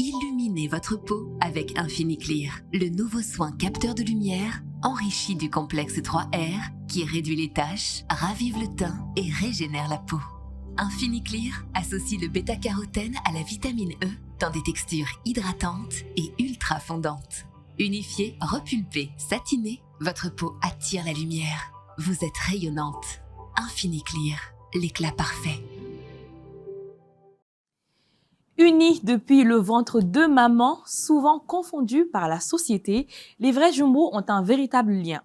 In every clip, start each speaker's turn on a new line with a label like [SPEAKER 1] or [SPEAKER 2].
[SPEAKER 1] Illuminez votre peau avec Infiniclear, le nouveau soin capteur de lumière enrichi du complexe 3R qui réduit les taches, ravive le teint et régénère la peau. Infiniclear associe le bêta-carotène à la vitamine E dans des textures hydratantes et ultra fondantes. Unifiée, repulpée, satinée, votre peau attire la lumière. Vous êtes rayonnante. Infiniclear, l'éclat parfait.
[SPEAKER 2] Unis depuis le ventre de maman, souvent confondus par la société, les vrais jumeaux ont un véritable lien.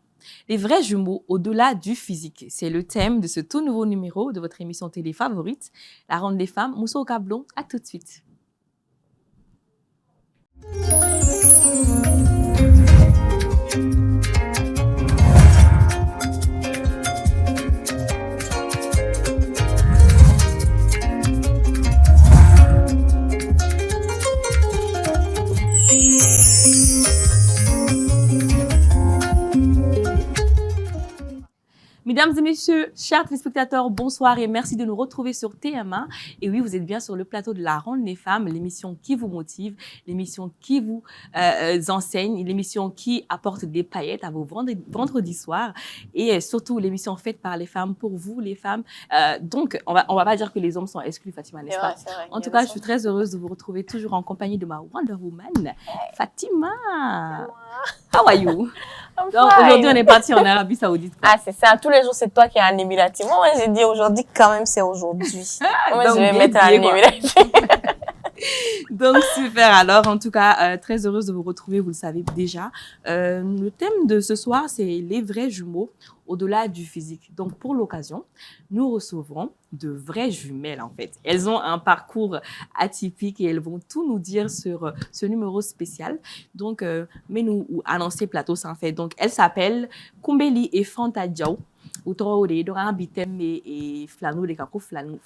[SPEAKER 2] Les vrais jumeaux au-delà du physique, c'est le thème de ce tout nouveau numéro de votre émission télé favorite, La Ronde des Femmes. Mousso Kablon, à tout de suite. Mesdames et messieurs, chers téléspectateurs, bonsoir et merci de nous retrouver sur TMA. Et oui, vous êtes bien sur le plateau de La Ronde des Femmes, l'émission qui vous motive, l'émission qui vous enseigne, l'émission qui apporte des paillettes à vos vendredis soirs et surtout l'émission faite par les femmes pour vous, les femmes. Donc, on va pas dire que les hommes sont exclus, Fatima, n'est-ce pas?
[SPEAKER 3] Vrai,
[SPEAKER 2] en tout cas, je suis très heureuse de vous retrouver toujours en compagnie de ma Wonder Woman, Fatima. How are you? Aujourd'hui, on est parti en Arabie Saoudite.
[SPEAKER 3] Ah, c'est ça. Tous les jours, c'est toi qui es en Émiratie. Moi, j'ai dit aujourd'hui, quand même, c'est aujourd'hui. Moi, je vais mettre en Émiratie.
[SPEAKER 2] Donc, super. Alors, en tout cas, très heureuse de vous retrouver, vous le savez déjà. Le thème de ce soir, c'est les vrais jumeaux au-delà du physique. Donc, pour l'occasion, nous recevrons de vraies jumelles, en fait. Elles ont un parcours atypique et elles vont tout nous dire sur ce numéro spécial. Donc, mais nous annoncer plateau sans fait. Donc, elles s'appellent Kumbeli et Fanta Diaw. Outroore, donc, un bitem et flanou, les kako flanou,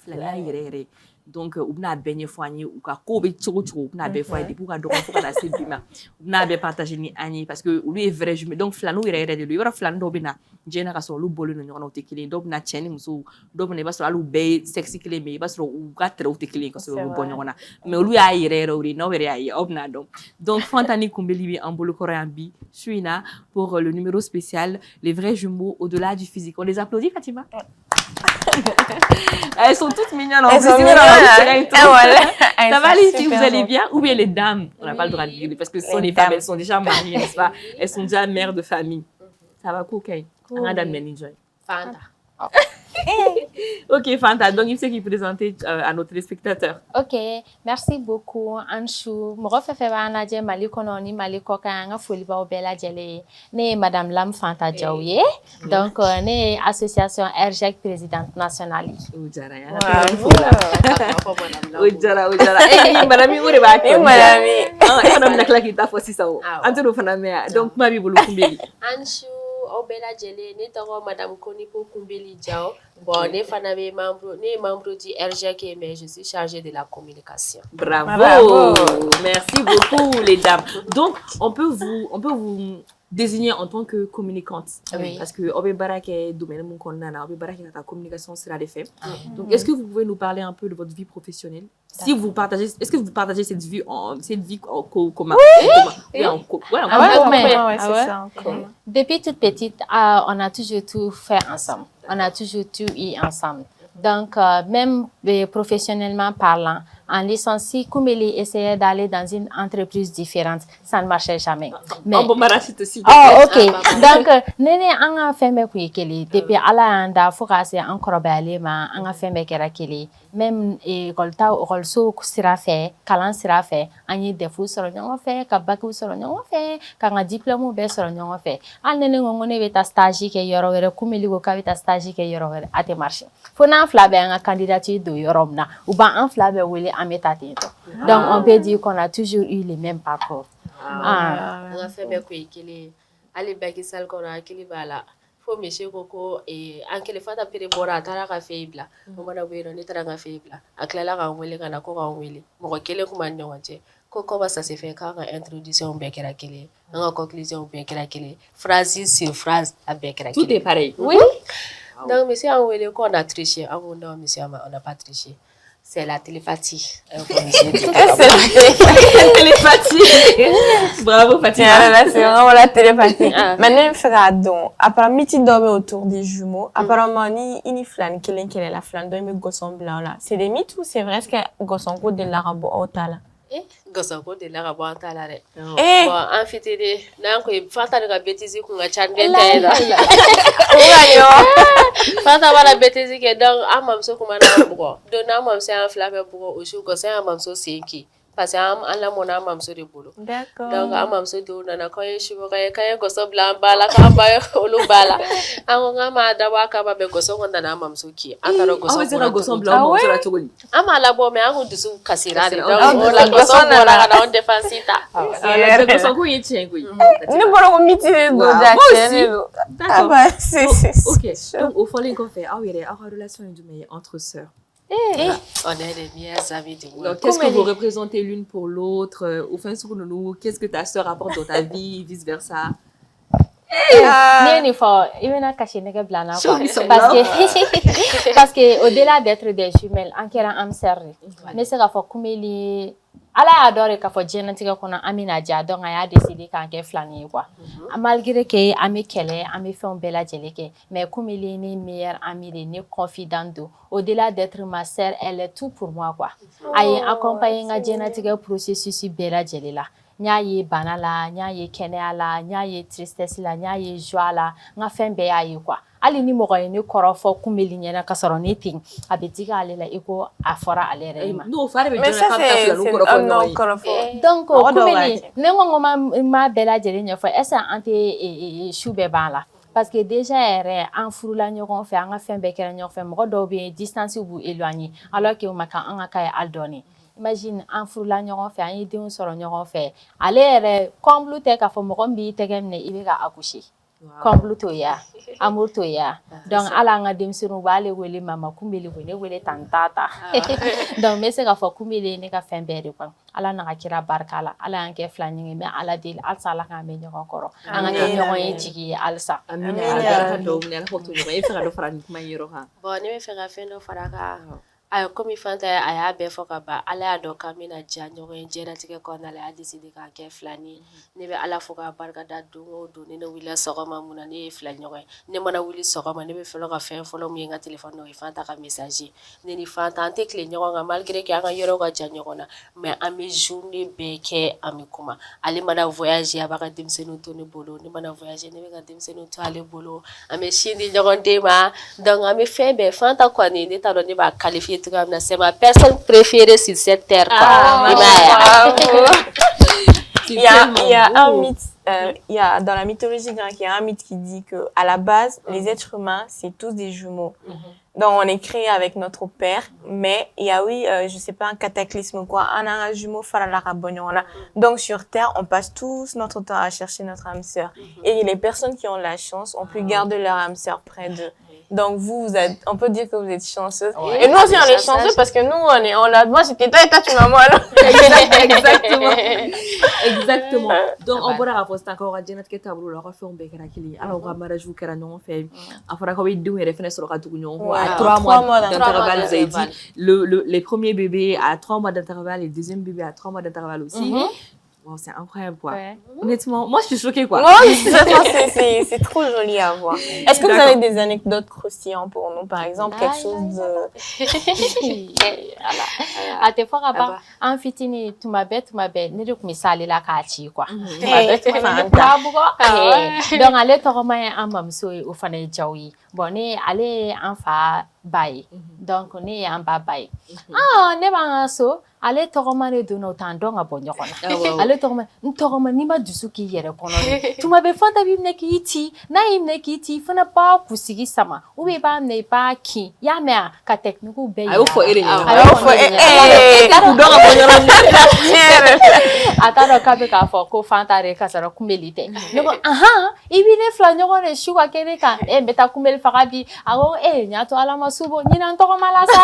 [SPEAKER 2] donc ou bɛna bɛn ɲɛfɔ an ye u ka kow bɛ cogo cogo u bɛna bɛɛ fɔ an ye depuis u ka dɔgɔn fo ka na se bi ma u bɛna bɛɛ partager ni an ye parce que olu ye vrai jumeau donc filaniw yɛrɛ de don i b'a dɔn filani dɔw bɛ na diɲɛ na ka sɔrɔ olu bɔlen don ɲɔgɔn na u tɛ kelen ye dɔw bɛ na cɛ ni muso dɔw bɛ na i b'a sɔrɔ hali u bɛɛ ye sexe kelen mais i b'a sɔrɔ u ka tɛrɛw tɛ kelen ye kosɛbɛ u bɛ bɔ ɲɔgɔn na mais olu y'a yɛrɛ o de n'aw yɛrɛ y'a ye aw bɛna dɔn donc Fanta ni Kumbeli bɛ an bolokɔrɔ yan bi su in na pour le numéro spécial les vrais jumeaux au-delà du physique. On les applaudit, Fatima? Elles sont toutes mignonnes.
[SPEAKER 3] Elles sont mignonnes.
[SPEAKER 2] Ça va les filles, vous allez bien? Ou bien les dames? On n'a pas le droit de dire parce que ce sont les femmes, elles sont déjà mariées, n'est-ce pas? Elles sont déjà mères de famille. Ça va, Koukaï? Madame Menidjoy.
[SPEAKER 3] Fanta.
[SPEAKER 2] Ok, Fanta. Donc, il sait qu'il présenter à nos téléspectateurs.
[SPEAKER 4] Ok, merci beaucoup, Anchou. Mɔgɔ fɛn fɛn b'an lajɛ Mali kɔnɔ ni Mali kɔ kan an ka foli b'aw bɛɛ lajɛlen ye. Ne ye Madame Lam Fanta Diaw ye. Donc, ne ye association RJEC présidente nationale ye.
[SPEAKER 2] O diyara n ye. O diyara. Madame o de b'a kɛ.
[SPEAKER 3] Madame.
[SPEAKER 2] E fana bɛna tila k'i ta fɔ sisan o. An t'o fana mɛn yan. Donc, kuma b'i bolo Kumbeli.
[SPEAKER 5] Anchou. Aw bɛɛ lajɛlen ne tɔgɔ Madame Konipo Kumbeli Diaw. Bon, ne fana bɛ membre du RJEC mais je suis chargée de la communication.
[SPEAKER 2] Bravo. Merci beaucoup les dames. Donc on peut vous désigner en tant que communicante.
[SPEAKER 4] Oui.
[SPEAKER 2] Parce que on peut baraquer domaine mon konnana, on peut baraquer la communication sera des faits. Donc est-ce que vous pouvez nous parler un peu de votre vie professionnelle? Si vous partagez, est-ce que vous partagez cette vie en commun?
[SPEAKER 4] Oui.
[SPEAKER 2] En commun.
[SPEAKER 4] C'est ça, en commun. Depuis toute petite, on a toujours tout fait ensemble. On a toujours tout eu ensemble. Donc, même professionnellement parlant, en licence, si Kumbeli essayait d'aller dans une entreprise différente, ça ne marchait jamais. Mais...
[SPEAKER 2] On peut aussi.
[SPEAKER 4] Oh, ok. Donc, nene anga femme kuli depuis ala anda fokase encore balé ma anga femme kera kili. Même école so sira fait, kalan sira fait, ani defu soro nyongo fait, ka bac soro nyongo fait, ka nga diplôme be soro nyongo fait. Al nene ngone beta stage ke yoro were Kumbeli go ka beta stage ke yoro were ate marché. Fona flabe anga candidature do yoromna ou ba en flabe wele ametate. Donc on peut dire qu'on a toujours eu les mêmes parcours.
[SPEAKER 5] Anga femme ko ikele ali baki sal ko na akili bala. Fo monsieur koko ankele fata pere bora tara ka feibla o mana wero ni tara ka feibla aklela ka wele kana ko ka wele mo ko kele kuma nyonje koko ba ça se fait quand introduction be kera kele nga conclusion be kera kele phrase sur phrase a be kera kele
[SPEAKER 2] tout est pareil.
[SPEAKER 5] Oui. Donc monsieur a wele ko on a triché a on monsieur on n'a pas triché c'est la télépathie. C'est
[SPEAKER 2] la télépathie. Bravo, Fatima.
[SPEAKER 3] Là, c'est vraiment la télépathie. Maintenant, je fais donc. Apparemment, miti dorme autour des jumeaux. Apparemment, ni flan, quelle est la flan, donc, ils gosson blanc là. C'est des mythes ou c'est vrai que gosson ko de l'arabo au tala?
[SPEAKER 5] Gosoko de la rabo antala re. Bon, en fait, nan ko fanta daga bêtise ko nga chan gente da. Fanta wala bêtise ke donc amam so kuma na bugo. Do na amam se en flafe bugo o shu ko se amam so senki. Parce que am ala mona amam so de bolo.
[SPEAKER 3] D'accord.
[SPEAKER 5] Donc amam so do na ko yin shu ko kay goso bla bala ka ba olu bala. An nga ma da wa ka ba be goso ko na amam so ki. An taro goso.
[SPEAKER 2] Ah ouais, goso bla mo so la togoli.
[SPEAKER 5] Ama la bo me an dusu kasira de. Donc la goso bola ka na on defensita.
[SPEAKER 2] La goso ko yin chen ko.
[SPEAKER 3] Ni bolo ko miti do jackson.
[SPEAKER 2] D'accord.
[SPEAKER 3] C'est
[SPEAKER 2] OK. Donc au fond les qu'on fait ah oui, il y a une relation entre sœurs.
[SPEAKER 5] On est les meilleurs amis du monde.
[SPEAKER 2] Qu'est-ce que vous représentez l'une pour l'autre? Au fin sur nous, qu'est-ce que ta sœur apporte dans ta vie, vice versa?
[SPEAKER 4] Parce que au-delà d'être des jumelles, en kera am serre. Mais c'est ka fo kumeli ala adore ka fo genetique kono amina ja donc a décidé kan ke flani quoi. Malgré que ami kele, ami fait un bel adjeleke, mais kumeli ni meilleure amie ni confidente. Au-delà d'être ma sœur, elle est tout pour moi quoi. Ayi accompagner nga genetique processus bela djelela. Nya ye bana la, nya ye kɛnɛya la, nya ye tristesse la, nya ye joie la, nga fɛn bɛɛ y'a ye quoi. Hali ni mɔgɔ ye ne kɔrɔfɔ kunbeli ɲɛna ka sɔrɔ ne ten a bɛ digi ale la i ko a fɔra ale yɛrɛ ma.
[SPEAKER 2] N'o fa de bɛ jɔn k'a bɛ taa filani kɔrɔfɔ ɲɔgɔn ye.
[SPEAKER 4] Donc kunbeli ne ko n ma bɛɛ lajɛlen ɲɛfɔ est-ce que an tɛ su bɛɛ ban la. Parce que déjà yɛrɛ an furula ɲɔgɔn fɛ an ka fɛn bɛɛ kɛra ɲɔgɔn fɛ mɔgɔ dɔw bɛ yen distance b'u éloigner alors que o ma kan an ka k'a ye hali dɔɔni. Imagine an furula ɲɔgɔn fɛ an ye denw sɔrɔ ɲɔgɔn fɛ ale yɛrɛ comble tɛ k'a fɔ mɔgɔ min b'i tɛgɛ minɛ i bɛ ka accoucher comble t'o ye amour t'o ye donc hali an ka denmisɛnninw b'ale wele mama kunbeli ko ne wele tan tata donc n bɛ se k'a fɔ kunbeli ye ne ka fɛn bɛɛ de quoi ala n'a ka kira barika la ala y'an kɛ fila ɲɔgɔn ye mais ala deli halisa ala k'an bɛ ɲɔgɔn kɔrɔ an ka kɛ ɲɔgɔn ye jigi ye halisa.
[SPEAKER 2] Amina ala ka dɔw minɛ ala k'o to ɲɔgɔn ye e fɛ ka dɔ fara nin kuma in yɔrɔ kan.
[SPEAKER 5] Bon ne bɛ fɛ ka fɛn dɔ fara a kan. Comme Fanta a y'a bɛɛ fɔ ka ban ala y'a dɔn k'an bɛna diya ɲɔgɔn ye diɲɛlatigɛ kɔnɔna la a y'a décidé k'an kɛ filani ne bɛ ala fo k'a barika da don o don ne wulila sɔgɔma mun na ne ye fila ɲɔgɔn ye ne mana wuli sɔgɔma ne bɛ fɔlɔ ka fɛn fɔlɔ min ye n ka téléphone o ye Fanta ka message ne ni Fanta an tɛ tile ɲɔgɔn kan malgré que an ka yɔrɔ ka jan ɲɔgɔn na mais an bɛ journée bɛɛ kɛ an bɛ kuma ale mana voyager a b'a ka denmisɛnninw to ne bolo ne mana voyager ne bɛ ka denmisɛnninw to ale bolo an bɛ sin di ɲɔgɔn den ma donc an bɛ fɛn bɛɛ Fanta kɔni ne t'a dɔn ne b'a qualifier c'est ma personne préférée sur cette terre.
[SPEAKER 3] Il y a un mythe, il y a dans la mythologie grecque, il y a un mythe qui dit que à la base, les êtres humains, c'est tous des jumeaux. Donc on est créé avec notre père, mais il y a je sais pas un cataclysme ou quoi, un jumeau donc sur terre, on passe tous notre temps à chercher notre âme sœur. Et les personnes qui ont la chance ont pu garder leur âme sœur près d'eux. Donc on peut dire que vous êtes chanceuse. Ouais, et nous aussi on est chanceux parce que nous moi c'était toi et toi tu m'as moi là.
[SPEAKER 2] Exactement. Donc on pourra rapporter encore à Janet que tableau leur fait un bec à kili. Alors on va mariage vous qu'à non fait. Afara ko bi dou refene sur ka tugunyo. À 3 mois d'intervalle vous avez dit les premiers bébés à 3 mois d'intervalle et le deuxième bébé à 3 mois d'intervalle aussi. Wow, c'est incroyable quoi. Ouais. Honnêtement, moi je suis choquée quoi.
[SPEAKER 3] Moi c'est trop joli à voir. Est-ce que vous avez des anecdotes croustillantes pour nous par exemple quelque chose de
[SPEAKER 4] à te fois pas en fitini tu m'appelles ne donc misali la ka ci quoi. Donc aller toroma en mamso au fane jawi. Bon ne aller en fa baye. Donc ne en ba baye. Ah ne ba so ale tɔgɔma de donna o t'an dɔn ka bɔ ɲɔgɔn na ale tɔgɔma n'i ma dusu k'i yɛrɛ kɔnɔ tuma bɛ Fanta b'i minɛ k'i ci n'a y'i minɛ k'i ci i fana b'a kusigi sama ou bien i b'a minɛ i b'a kin i y'a mɛn a ka technique bɛɛ yira a y'o fɔ e de ɲɛna a y'o fɔ e k'u dɔn ka bɔ ɲɔgɔn na a t'a dɔn k'a bɛ k'a fɔ ko Fanta de ka sɔrɔ kunbeli tɛ ne ko i b'i ne fila ɲɔgɔn de su ka kɛ ne kan n bɛ taa kunbeli faga bi a ko n y'a to ala ma su bɔ ɲinan tɔgɔma la sa.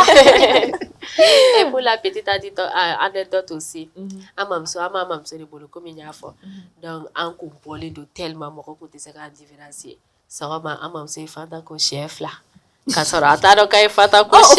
[SPEAKER 5] Et pour la petite anecdote aussi, amamuso de bolo comme il y a fort. Donc en compolé de tellement moko ko te se ka différencier. Ça va amamuso Fanta ko chef là. K'a sɔrɔ a t'a dɔn k'a ye Fata ko
[SPEAKER 3] Oh,
[SPEAKER 5] sɛ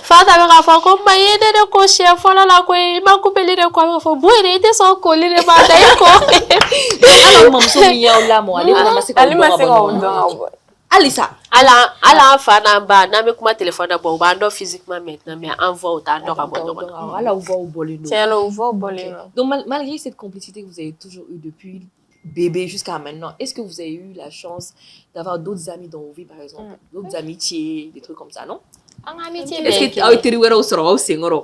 [SPEAKER 5] Fata bɛ k'a fɔ ko ma ye ne de ko sɛ fɔlɔ la koyi i ma coupeli de ko a bɛ fɔ bon yɛrɛ i tɛ sɔn koli de ma da i ko
[SPEAKER 2] ala mamuso min y'aw lamɔ ale fana ma se k'aw
[SPEAKER 3] Ale ma se
[SPEAKER 2] dɔn ka
[SPEAKER 3] k'aw
[SPEAKER 2] bɔ ɲɔgɔn
[SPEAKER 3] dɔn
[SPEAKER 2] na
[SPEAKER 3] ka bɔ.
[SPEAKER 2] halisa
[SPEAKER 5] hali an fa n'an ba n'an bɛ kuma téléphone na bɔ u b'an dɔn physiquement maintenant mais an voix u t'an dɔn ka bɔ ɲɔgɔn na.
[SPEAKER 2] ala voix bɔlen don.
[SPEAKER 3] Tiens, le voix bolé.
[SPEAKER 2] Donc malgré cette complicité que vous avez toujours eue depuis bébé jusqu'à maintenant, est-ce que vous avez eu la chance d'avoir d'autres amis dans vos vies, par exemple, d'autres amitiés, des trucs comme ça, non?
[SPEAKER 4] An ka amitié
[SPEAKER 2] Est-ce
[SPEAKER 4] bɛɛ
[SPEAKER 2] que
[SPEAKER 4] ye
[SPEAKER 2] aw
[SPEAKER 4] kelen
[SPEAKER 2] teri wɛrɛw sɔrɔ aw senkɔrɔ?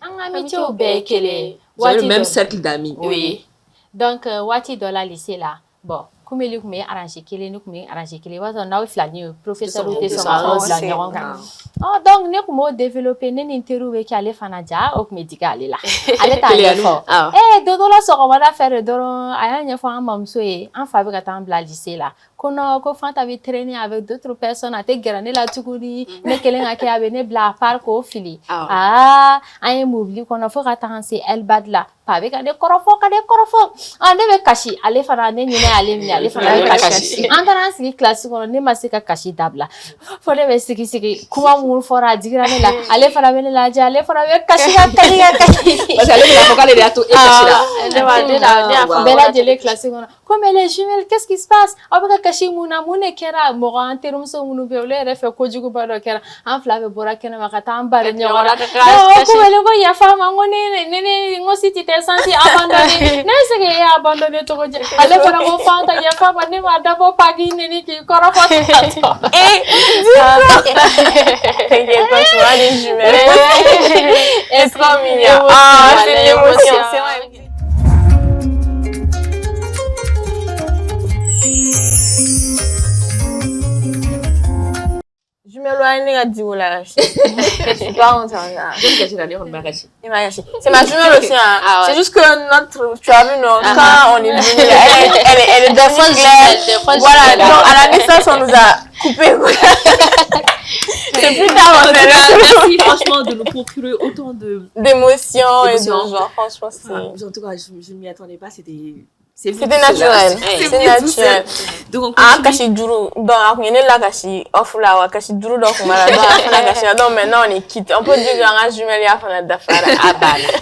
[SPEAKER 4] an ka amitié bɛɛ ye kelen
[SPEAKER 2] Vous avez le
[SPEAKER 4] waati
[SPEAKER 2] même
[SPEAKER 4] dɔ
[SPEAKER 2] cercle d'amis.
[SPEAKER 4] oui donc waati dɔ la lycée la bon kumeli tun bɛ arrangé kelen ne tun bɛ arrangé kelen i b'a sɔrɔ n'aw ye fila ye professeur tɛ sɔn ka aw bila ɲɔgɔn kan donc ne tun b'o développé ne ni n teriw bɛ kɛ ale fana ja o tun bɛ digi ale la ale t'a ɲɛfɔ don dɔ la sɔgɔmada fɛ de dɔrɔn a y'a ɲɛfɔ an mamuso ye an fa bɛ ka taa an bila lycée la ko non ko Fanta bɛ traîner avec d'autres personnes a tɛ gɛrɛ ne la tuguni ne kelen ka kɛ a bɛ ne bila à part k'o fili an ye mobili kɔnɔ fo ka taa se Elbad la pa bɛ ka ne kɔrɔfɔ ne bɛ kasi ale fana ne ɲinɛ ale minɛ ale fana bɛ kasi an taara an sigi classe kɔnɔ ne ma se ka kasi dabila fo ne bɛ sigi kuma minnu fɔra a digira ne la ale fana bɛ ne lajɛ ale fana bɛ kasi
[SPEAKER 2] parce que ale bɛ k'a fɔ k'ale de y'a to e kasi la
[SPEAKER 4] bɛɛ lajɛlen classe kɔnɔ ko mais les jumelles qu'est-ce qui se passe aw bɛ ka kasi mun na mun de kɛra mɔgɔ an terimuso minnu bɛ yen olu yɛrɛ fɛ kojuguba dɔ kɛra an fila bɛ bɔra kɛnɛma ka taa an bari ɲɔgɔn na ko wele ko yafa n ma ko ne ko si tɛ santi abandonné ne bɛ se k'e abandonné cogo di ale fana ko Fanta yafa n ma ne m'a dabɔ paki neni k'i kɔrɔfɔ tantɔ
[SPEAKER 3] T'inquiète pas, tu vois les jumelles. C'est trop mignon. Ah, c'est l'émotion, c'est vrai. Jumelle wa ne ka di o la je suis pas honte ça. C'est ma jumelle aussi hein. C'est juste que tu as vu non quand on est venu elle est des fois claire. Voilà, donc à la naissance on nous a coupé quoi. C'est plus tard en fait.
[SPEAKER 2] Merci franchement de nous procurer autant
[SPEAKER 3] d'émotions et de genre franchement c'est
[SPEAKER 2] en tout cas je ne m'y attendais pas,
[SPEAKER 3] c'était naturel. C'est naturel.
[SPEAKER 2] Donc
[SPEAKER 3] on kashi duru donc on est là kashi off là wa kashi duru donc on va là donc maintenant on est quitte. On peut dire que jumelle ya fana d'affaire.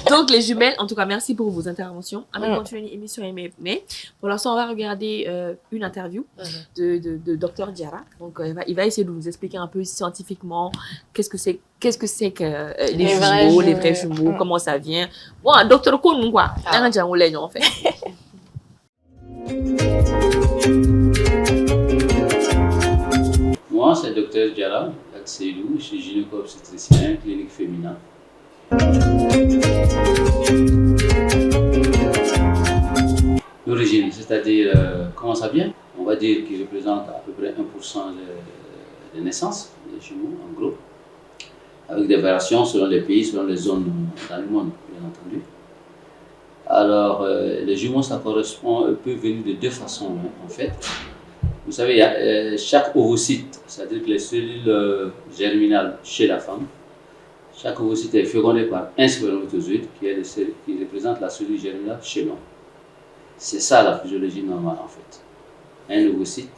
[SPEAKER 2] Donc les jumelles, en tout cas merci pour vos interventions. On va continuer l'émission mais pour l'instant on va regarder une interview de Dr Diarra. Donc il va essayer de nous expliquer un peu scientifiquement qu'est-ce que c'est que les vrais jumeaux, comment ça vient. Bon, Dr Koun quoi. En fait.
[SPEAKER 6] Moi, c'est le Dr Diarra Seydou, je suis gynéco-obstétricien, clinique féminin. L'origine, c'est-à-dire comment ça vient? On va dire qu'il représente à peu près 1% des naissances des jumeaux, en gros, avec des variations selon les pays, selon les zones dans le monde, bien entendu. Alors, les jumeaux, ça peut venir de deux façons, hein, en fait. Vous savez, il y a chaque ovocyte, c'est-à-dire que les cellules germinales chez la femme, chaque ovocyte est fécondé par un spermatozoïde qui représente la cellule germinale chez l'homme. C'est ça la physiologie normale, en fait. Un ovocyte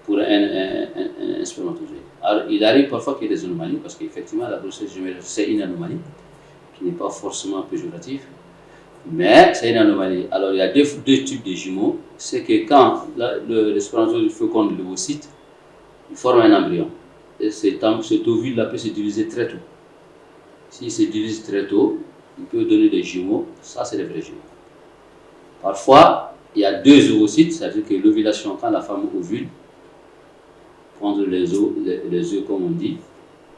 [SPEAKER 6] pour un spermatozoïde. Alors, il arrive parfois qu'il y ait des anomalies, parce qu'effectivement, la grossesse jumelle, c'est une anomalie, qui n'est pas forcément péjorative. Mais c'est une anomalie. Alors il y a deux types de jumeaux. C'est que quand le spermatozoïde féconde l'ovocyte, il forme un embryon. Et cet ovule peut se diviser très tôt. S'il se divise très tôt, il peut donner des jumeaux. Ça, c'est des vrais jumeaux. Parfois, il y a deux ovocytes, c'est-à-dire que l'ovulation, quand la femme ovule, prendre les œufs comme on dit,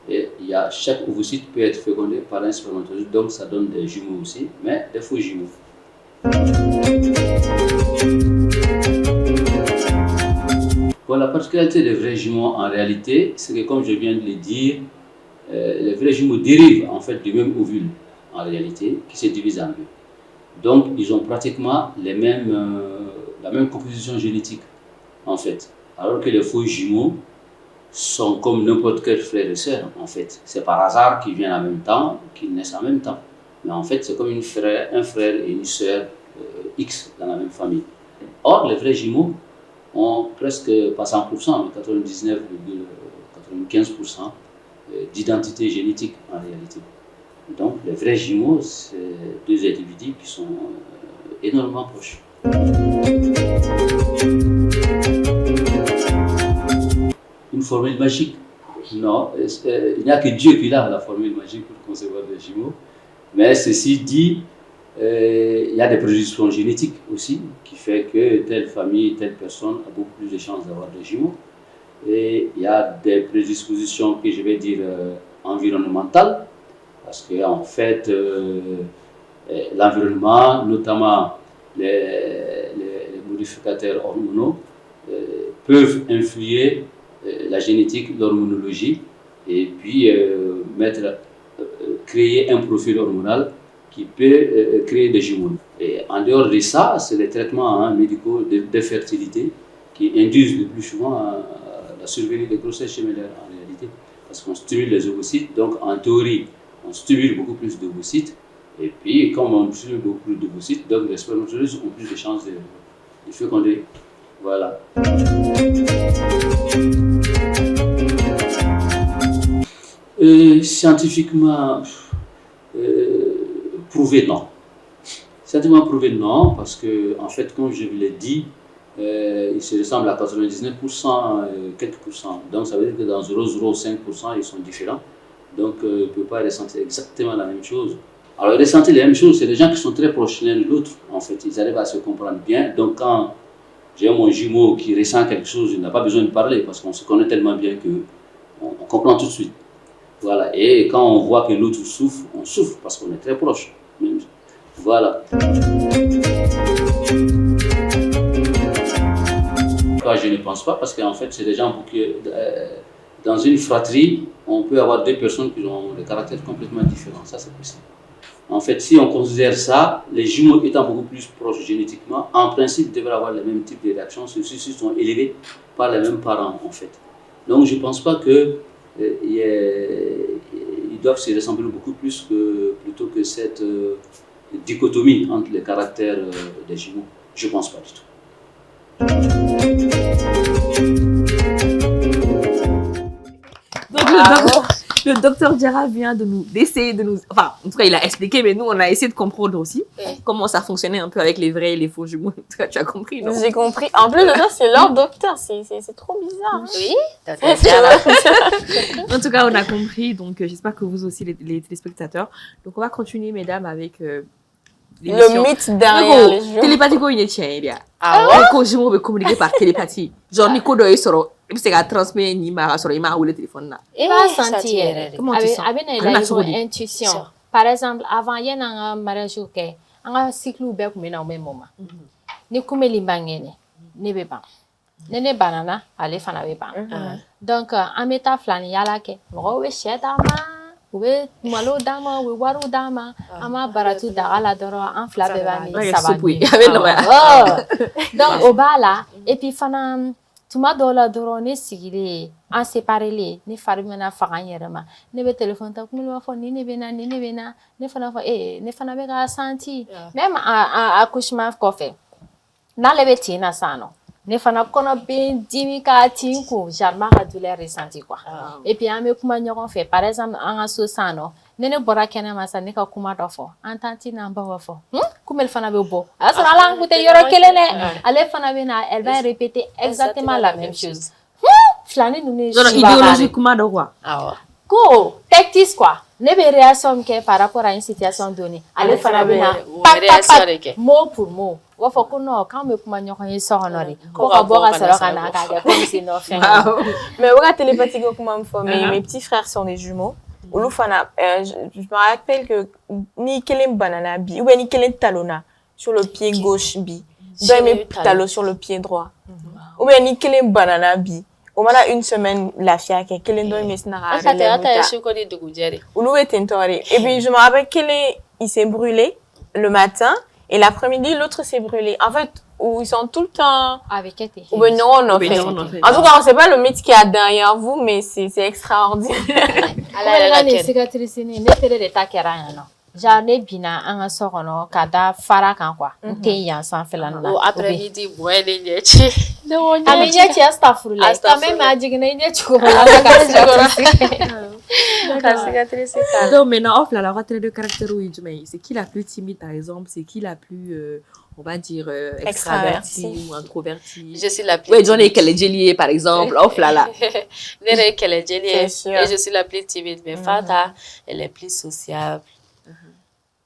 [SPEAKER 6] et chaque ovocyte peut être fécondé par un spermatozoïde, donc ça donne des jumeaux aussi, mais des faux jumeaux. Bon, la particularité des vrais jumeaux en réalité, c'est que comme je viens de le dire, les vrais jumeaux dérivent en fait du même ovule en réalité, qui se divise en deux. Donc ils ont pratiquement la même composition génétique en fait, alors que les faux jumeaux sont comme n'importe quel frère et sœur, en fait. C'est par hasard qu'ils viennent en même temps, qu'ils naissent en même temps. Mais en fait, c'est comme un frère et une sœur X dans la même famille. Or, les vrais jumeaux, ont presque, pas 100%, mais 99,95% d'identité génétique en réalité. Donc les vrais jumeaux, c'est deux individus qui sont énormément proches. Une formule magique? Non, il n'y a que Dieu qui a la formule magique pour concevoir des jumeaux. Mais ceci dit, il y a des prédispositions génétiques aussi qui fait que telle famille, telle personne a beaucoup plus de chances d'avoir des jumeaux. Et il y a des prédispositions que je vais dire environnementales, parce que en fait, l'environnement, notamment les modificateurs hormonaux, peuvent influer la génétique, l'hormonologie, et puis créer un profil hormonal qui peut créer des jumeaux. Et en dehors de ça, c'est les traitements médicaux de fertilité qui induisent le plus souvent la survenue des grossesses gémellaires en réalité, parce qu'on stimule les ovocytes, donc en théorie, on stimule beaucoup plus d'ovocytes, et puis comme on stimule beaucoup plus d'ovocytes, donc les spermatozoïdes ont plus de chances de féconder. Voilà. Scientifiquement prouvé, non. Scientifiquement prouvé, non, parce que, en fait, comme je vous l'ai dit, ils se ressemblent à 99%, quelques pourcents. Donc, ça veut dire que dans 0,05%, ils sont différents. Donc, ils ne peuvent pas ressentir exactement la même chose. Alors, ressentir la même chose, c'est des gens qui sont très proches l'un de l'autre. En fait, ils arrivent à se comprendre bien. Donc, quand j'ai mon jumeau qui ressent quelque chose, il n'a pas besoin de parler parce qu'on se connaît tellement bien qu'on comprend tout de suite. Voilà. Et quand on voit que l'autre souffre, on souffre parce qu'on est très proche. Voilà. Je ne pense pas parce qu'en fait, c'est des gens qui, dans une fratrie, on peut avoir deux personnes qui ont des caractères complètement différents. Ça, c'est possible. En fait, si on considère ça, les jumeaux étant beaucoup plus proches génétiquement, en principe, ils devraient avoir le même type de réaction, ceux-ci sont élevés par les mêmes parents, en fait. Donc, je ne pense pas qu'ils doivent se ressembler beaucoup plus plutôt que cette dichotomie entre les caractères des jumeaux. Je ne pense pas du tout.
[SPEAKER 2] Donc, le docteur Diarra vient d'essayer de nous... Enfin, en tout cas, il a expliqué, mais nous, on a essayé de comprendre aussi comment ça fonctionnait un peu avec les vrais et les faux jumeaux. En tout cas, tu as compris, non?
[SPEAKER 3] J'ai compris. En plus de ça, c'est leur docteur. C'est trop bizarre.
[SPEAKER 4] Oui, docteur Diarra.
[SPEAKER 2] En tout cas, on a compris. Donc, j'espère que vous aussi, les téléspectateurs. Donc, on va continuer, mesdames, avec...
[SPEAKER 3] le mythe derrière les jumeaux.
[SPEAKER 2] Télépathie, il y a bien.
[SPEAKER 4] Ah
[SPEAKER 2] ouais? Les jumeaux peuvent communiquer par télépathie. Genre, Nico doit être il se transmettre ni ma sur il le téléphone là.
[SPEAKER 4] Il va sentir.
[SPEAKER 2] Comment tu sens?
[SPEAKER 4] Avec une intuition. Par exemple, avant il y a un mariage OK, un cycle ou bien comme au même moment. Ni comme limbangene, ne be pas. Ne banana, allez fana be pas. Donc en méta flani yala ke, mo we shedama, we malo dama, we waru dama, ama baratu dagala doro en flabe ba ni sabani. Donc au bala et puis fana tuma dɔw la dɔrɔn ne sigilen an séparé ne fari bɛna faga n yɛrɛ ma ne bɛ téléphone ta kuma b'a fɔ ni ne bɛ na ni ne bɛ na ne fana fɔ ne fana bɛ ka senti même accouchement kɔfɛ n'ale bɛ tin na sisan nɔ ne fana kɔnɔ bɛ n dimi ka tin kun jarima ka douleur ressenti quoi et puis an bɛ kuma ɲɔgɔn fɛ par exemple an ka so sisan nɔ ne bɔra kɛnɛma sisan ne ka kuma dɔ fɔ an tanti n'an baw b'a fɔ kumeli fana bɛ bɔ a y'a sɔrɔ ala an kun tɛ yɔrɔ kelen dɛ ale fana bɛ na elle va répéter exactement la même chose filani ninnu ye
[SPEAKER 2] idéologie kuma dɔ quoi
[SPEAKER 4] ko tactics quoi ne bɛ réaction min kɛ par rapport à une situation donnée ale fana bɛ na mot pour mot u b'a fɔ ko non k'an bɛ kuma ɲɔgɔn ye so kɔnɔ de ko ka bɔ ka sɔrɔ ka na k'a kɛ comme si non fɛn
[SPEAKER 3] mais o ka télépathie kuma min fɔ mes petits frères sont des jumeaux. Olu fana, je me rappelle que ni kelen banana bi, ou bien ni kelen talona sur le pied gauche bi, donc mes talons sur le pied droit. Ou bien ni kelen banana bi, au moins une semaine la fia que kelen doit me snara. Olu est tentoré. Et puis je me rappelle il s'est brûlé le matin et l'après-midi l'autre s'est brûlé. En fait, où ils sont tout le temps
[SPEAKER 4] avec été.
[SPEAKER 3] Ou ben non, en fait. En tout cas, on sait pas le mythe qu'il y a derrière vous, mais c'est extraordinaire.
[SPEAKER 4] Alors, les cicatrices, ne télé de ta kera no. genre ne bina an ka so kɔnɔ ka da fara kan quoi n tɛ yan sanfɛla la
[SPEAKER 5] o après midi boy ne ɲɛ ci
[SPEAKER 4] a bɛ ɲɛ ci astafurulayi quand même a jiginna i ɲɛ cogo la
[SPEAKER 5] ka cicatrice k'a la.
[SPEAKER 2] Donc maintenant, off là, la trait de caractère ou c'est qui la plus timide par exemple, c'est qui la plus, on va dire, extravertie ou introvertie.
[SPEAKER 5] Je suis la plus.
[SPEAKER 2] Ouais, j'en ai qu'elle est géliée par exemple, off là.
[SPEAKER 5] Ne ne qu'elle est géliée et je suis la plus timide, mais Fanta, elle est plus sociable.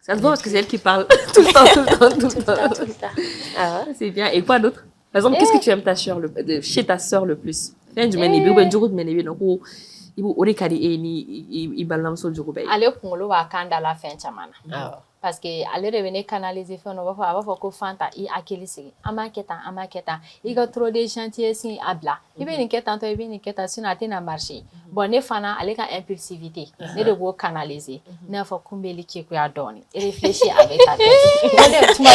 [SPEAKER 2] Ça se voit parce que c'est elle qui parle tout le temps.
[SPEAKER 5] Ah ouais?
[SPEAKER 2] C'est bien. Et quoi d'autre? Par exemple, qu'est-ce que tu aimes chez ta sœur le plus? Ibu ori kadi ni ibalamso jurube.
[SPEAKER 4] Ale kunkolo b'a kan da la fɛn caman na.
[SPEAKER 5] Awɔ.
[SPEAKER 4] Parce que ale de bɛ ne canaliser fɛn dɔ a b'a fɔ ko Fanta i hakili sigi an b'a kɛ tan i ka trop de gentillesse a bila i bɛ nin kɛ tan tɔ i bɛ nin kɛ tan sinon a tɛna marcher. Bon ne fana ale ka impulsivité ne de b'o canaliser n'a fɔ kunbeli kekuya dɔɔni réfléchir avec ta tête. Tuma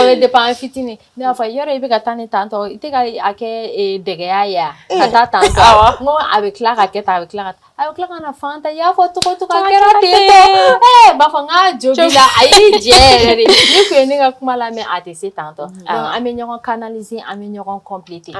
[SPEAKER 4] bɛ dépend an fitinin ne b'a fɔ yɔrɔ i bɛ ka taa ni tan tɔ i tɛ ka a kɛ dɛgɛya ye ka taa tan tɔ n ko a bɛ tila ka kɛ tan a bɛ tila ka na Fanta i y'a fɔ cogo a kɛra ten tɔ. B'a fɔ n k'a jo b'i la a y'i jɛ yɛrɛ de ne kun ye ne ka kuma lamɛn a tɛ se tantɔ donc an bɛ ɲɔgɔn canaliser an bɛ ɲɔgɔn compléter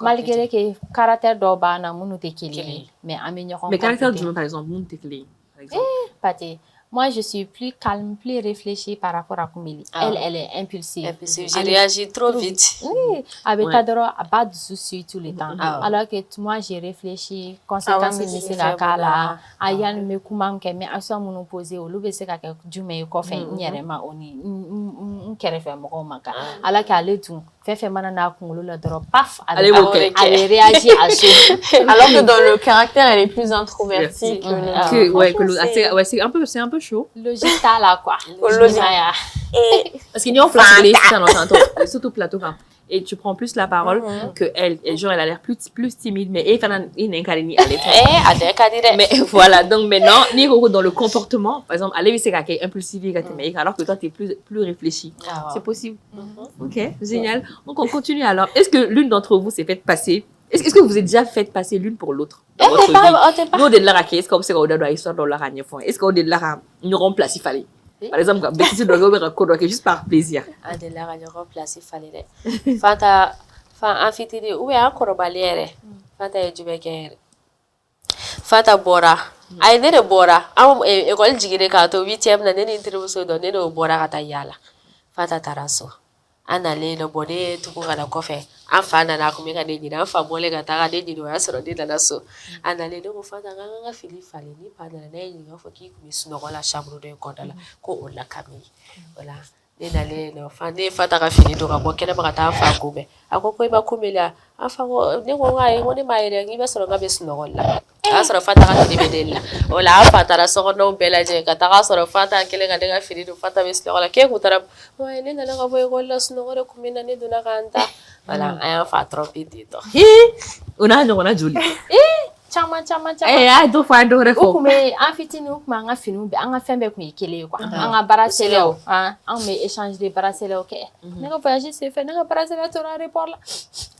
[SPEAKER 4] malgré que caractère dɔw b'an na minnu tɛ kelen ye mais an bɛ ɲɔgɔn compléter.
[SPEAKER 2] Mais caractère jumɛn par exemple minnu tɛ kelen ye par exemple?
[SPEAKER 4] Pate moi je suis plus calme, plus réfléchie par rapport à Kumeli. Elle est impulsive.
[SPEAKER 5] Je réagis trop vite.
[SPEAKER 4] Oui, avec ta doro a pas de soucis tout le temps. Alors que moi j'ai réfléchi, conséquences ni se ka kala, ayan me kuma nke me aso munu poser olu be se ka kɛ jumɛn ye kɔfɛ n yɛrɛ ma o ni n kɛrɛfɛ mɔgɔw ma kan. Alors que ale dun fɛn fɛn mana n'a kunkolo la dɔrɔn paf ale réagit à chaud.
[SPEAKER 3] Alors que dans le caractère elle est plus introvertie
[SPEAKER 2] que c'est un peu chaud.
[SPEAKER 4] Logique t'as là quoi.
[SPEAKER 3] Logique.
[SPEAKER 2] Et parce qu'il y a un plateau, surtout plateau quand et tu prends plus la parole que elle genre elle a l'air plus timide mais mais voilà donc maintenant ni dans le comportement par exemple aller c'est quelqu'un impulsif alors que toi tu es plus réfléchi. C'est possible. OK, génial. Donc on continue alors. Est-ce que l'une d'entre vous s'est fait passer est-ce que vous êtes déjà fait passer l'une pour l'autre dans votre vie? Nous de la est-ce que c'est au histoire dans la est-ce qu'on de la nous remplace il fallait par exemple quand juste par plaisir
[SPEAKER 5] a de la ñu remplacer fallait de Fanta amphithéâtre ou bien korobaliere Fanta e jubekere Fanta bora ay ne de bora am école jigire ka to 8e na ne interview do ne do bora ka ta yala Fanta taraso anale no bode tuku kana kofe afana na kumeka de nyina afa bole ka ta de nyino ya soro de na so anale no Fanta nganga fili fale ni pa na ne nyino fo ki ku misno la chambre de kodala ko ola kami voilà ne nale no Fanta ka fili do ka bo kene ba ta afa ko be akoko iba kumela afa ko ne ko ngai ngone maire ngi be soro ga be sno la asoro Fanta ka de bedela ola Fanta ra so no bela je ka ta soro Fanta kele ga de ga fili do Fanta be sno la ke ku tara mo ne na ga bo ko la sno re kumina ne do na kanta voilà ay fa trop petito
[SPEAKER 2] ona joli
[SPEAKER 4] Chama.
[SPEAKER 2] I do find do refo.
[SPEAKER 4] Ukume an fitini ukuma an ka finiw bɛ an ka fɛn bɛɛ kun ye kelen ye quoi. An ka baara selaw an bɛ échange de baara selaw kɛ. Ne ka voyage sen fɛ ne ka baara selaw tora aéroport la.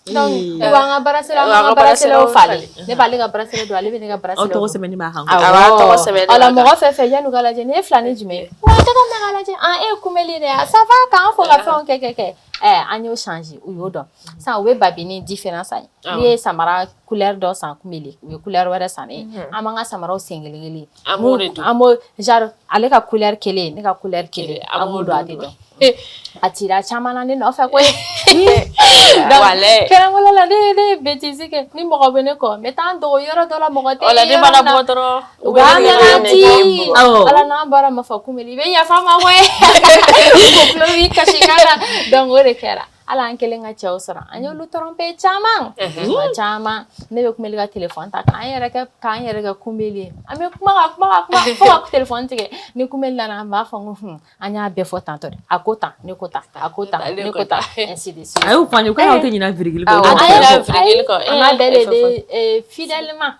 [SPEAKER 4] Donc ne b'an ka baara selaw falen. Ne b'ale ka baara selaw don ale bɛ ne ka baara selaw.
[SPEAKER 2] Tɔgɔ sɛbɛnni b'a kan.
[SPEAKER 5] Tɔgɔ sɛbɛnni.
[SPEAKER 4] Ala mɔgɔ fɛn fɛn yan'u ka lajɛ ne ye filani jumɛn ye. Wa tɔgɔ min ka lajɛ e kumeli de ça va k'an fɔ ka fɛnw kɛ. An y'o changer u y'o dɔn. Sisan u bɛ babini différence an ye. N'i ye samara couleur dɔ san Kumeli u ye couleur wɛrɛ san ne ye. An b'an ka samaraw sen kelen-kelen. An b'o genre ale ka couleur kelen ne ka couleur kelen an b'o dɔn a tɛ dɔn. A cira caman na ne nɔfɛ koyi. Kɛrɛnkɛrɛn la ne ye bêtise kɛ ni mɔgɔ bɛ ne kɔ n bɛ taa n dogo yɔrɔ dɔ la mɔgɔ tɛ yɔrɔ na.
[SPEAKER 5] Ne mana bɔ dɔrɔn
[SPEAKER 4] u b'a ɲagati. Ala n'an bɔra ma fɔ Kumeli i bɛ yafa n ma koyi. Ko kulo b'i kasi kan na donc o de kɛra. Ala an kelen ka cɛw sɔrɔ an y'olu tromper caman ne bɛ Kumeli ka téléphone ta k'an yɛrɛ kɛ Kumeli ye an bɛ kuma fo ka téléphone tigɛ ni Kumeli nana an b'a fɔ n ko an y'a bɛɛ fɔ tantɔ de a ko tan ne ko tan a ko tan ne ko tan ainsi de suite.
[SPEAKER 2] A y'o fɔ an ye ko aw tɛ ɲinɛ virgule kɔ.
[SPEAKER 4] On a bel et bien fidèlement.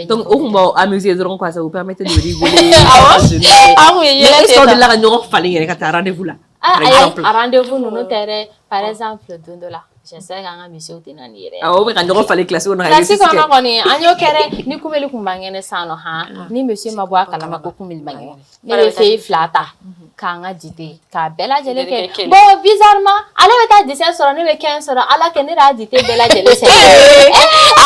[SPEAKER 2] Donc au moins amuser dɔrɔn quoi ça vous permettait de rigoler.
[SPEAKER 4] Mais
[SPEAKER 2] est-ce qu'on de la ɲɔgɔn falen yɛrɛ ka taa rendez-vous la.
[SPEAKER 4] Par exemple rendez-vous ninnu tɛ dɛ par exemple don dɔ la j'essaie qu'an ka misiw tɛ na ni yɛrɛ.
[SPEAKER 2] Awɔ, bɛ ka ɲɔgɔn falen classe kɔnɔ.
[SPEAKER 4] Classe kɔnɔ kɔni an y'o kɛ dɛ ni kumeli kun man kɛnɛ san nɔ ni monsieur ma bɔ a kalama ko kumeli man kɛnɛ ne bɛ feuille 2 ta k'an ka dictée k'a bɛɛ lajɛlen kɛ bon bizarrement ale bɛ taa 17 sɔrɔ ne bɛ 15 sɔrɔ ala kɛ ne y'a dictée bɛɛ lajɛlen sɛbɛn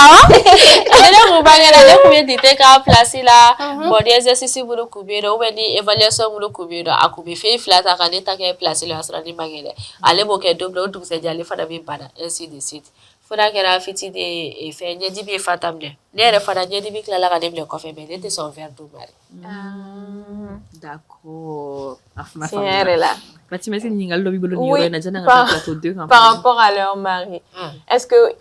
[SPEAKER 4] awɔ
[SPEAKER 5] ne kun bangera ne kun ye dictée k'a place la bon ni exercice minnu kun bɛ yen nɔ ou bien ni évaluation minnu kun bɛ yen nɔ a kun bɛ feuille 2 ta ka ne ta kɛ place la sɔrɔ ne man kɛnɛ ale b'o kɛ don min na o dugusɛjɛ ale fana bɛ bana ainsi de suite fo n'a kɛra fitinin fɛn ɲɛdimi ye Fanta minɛ ne yɛrɛ fana ɲɛdimi tilala ka ne minɛ kɔfɛ mais ne tɛ sɔn verre d'eau ma
[SPEAKER 2] D'accord.
[SPEAKER 3] C'est elle là.
[SPEAKER 2] Fatima, c'est une lobby bolo ni yoro na jana
[SPEAKER 3] par,
[SPEAKER 2] plateau 2
[SPEAKER 3] par rapport à leur mari. Est-ce que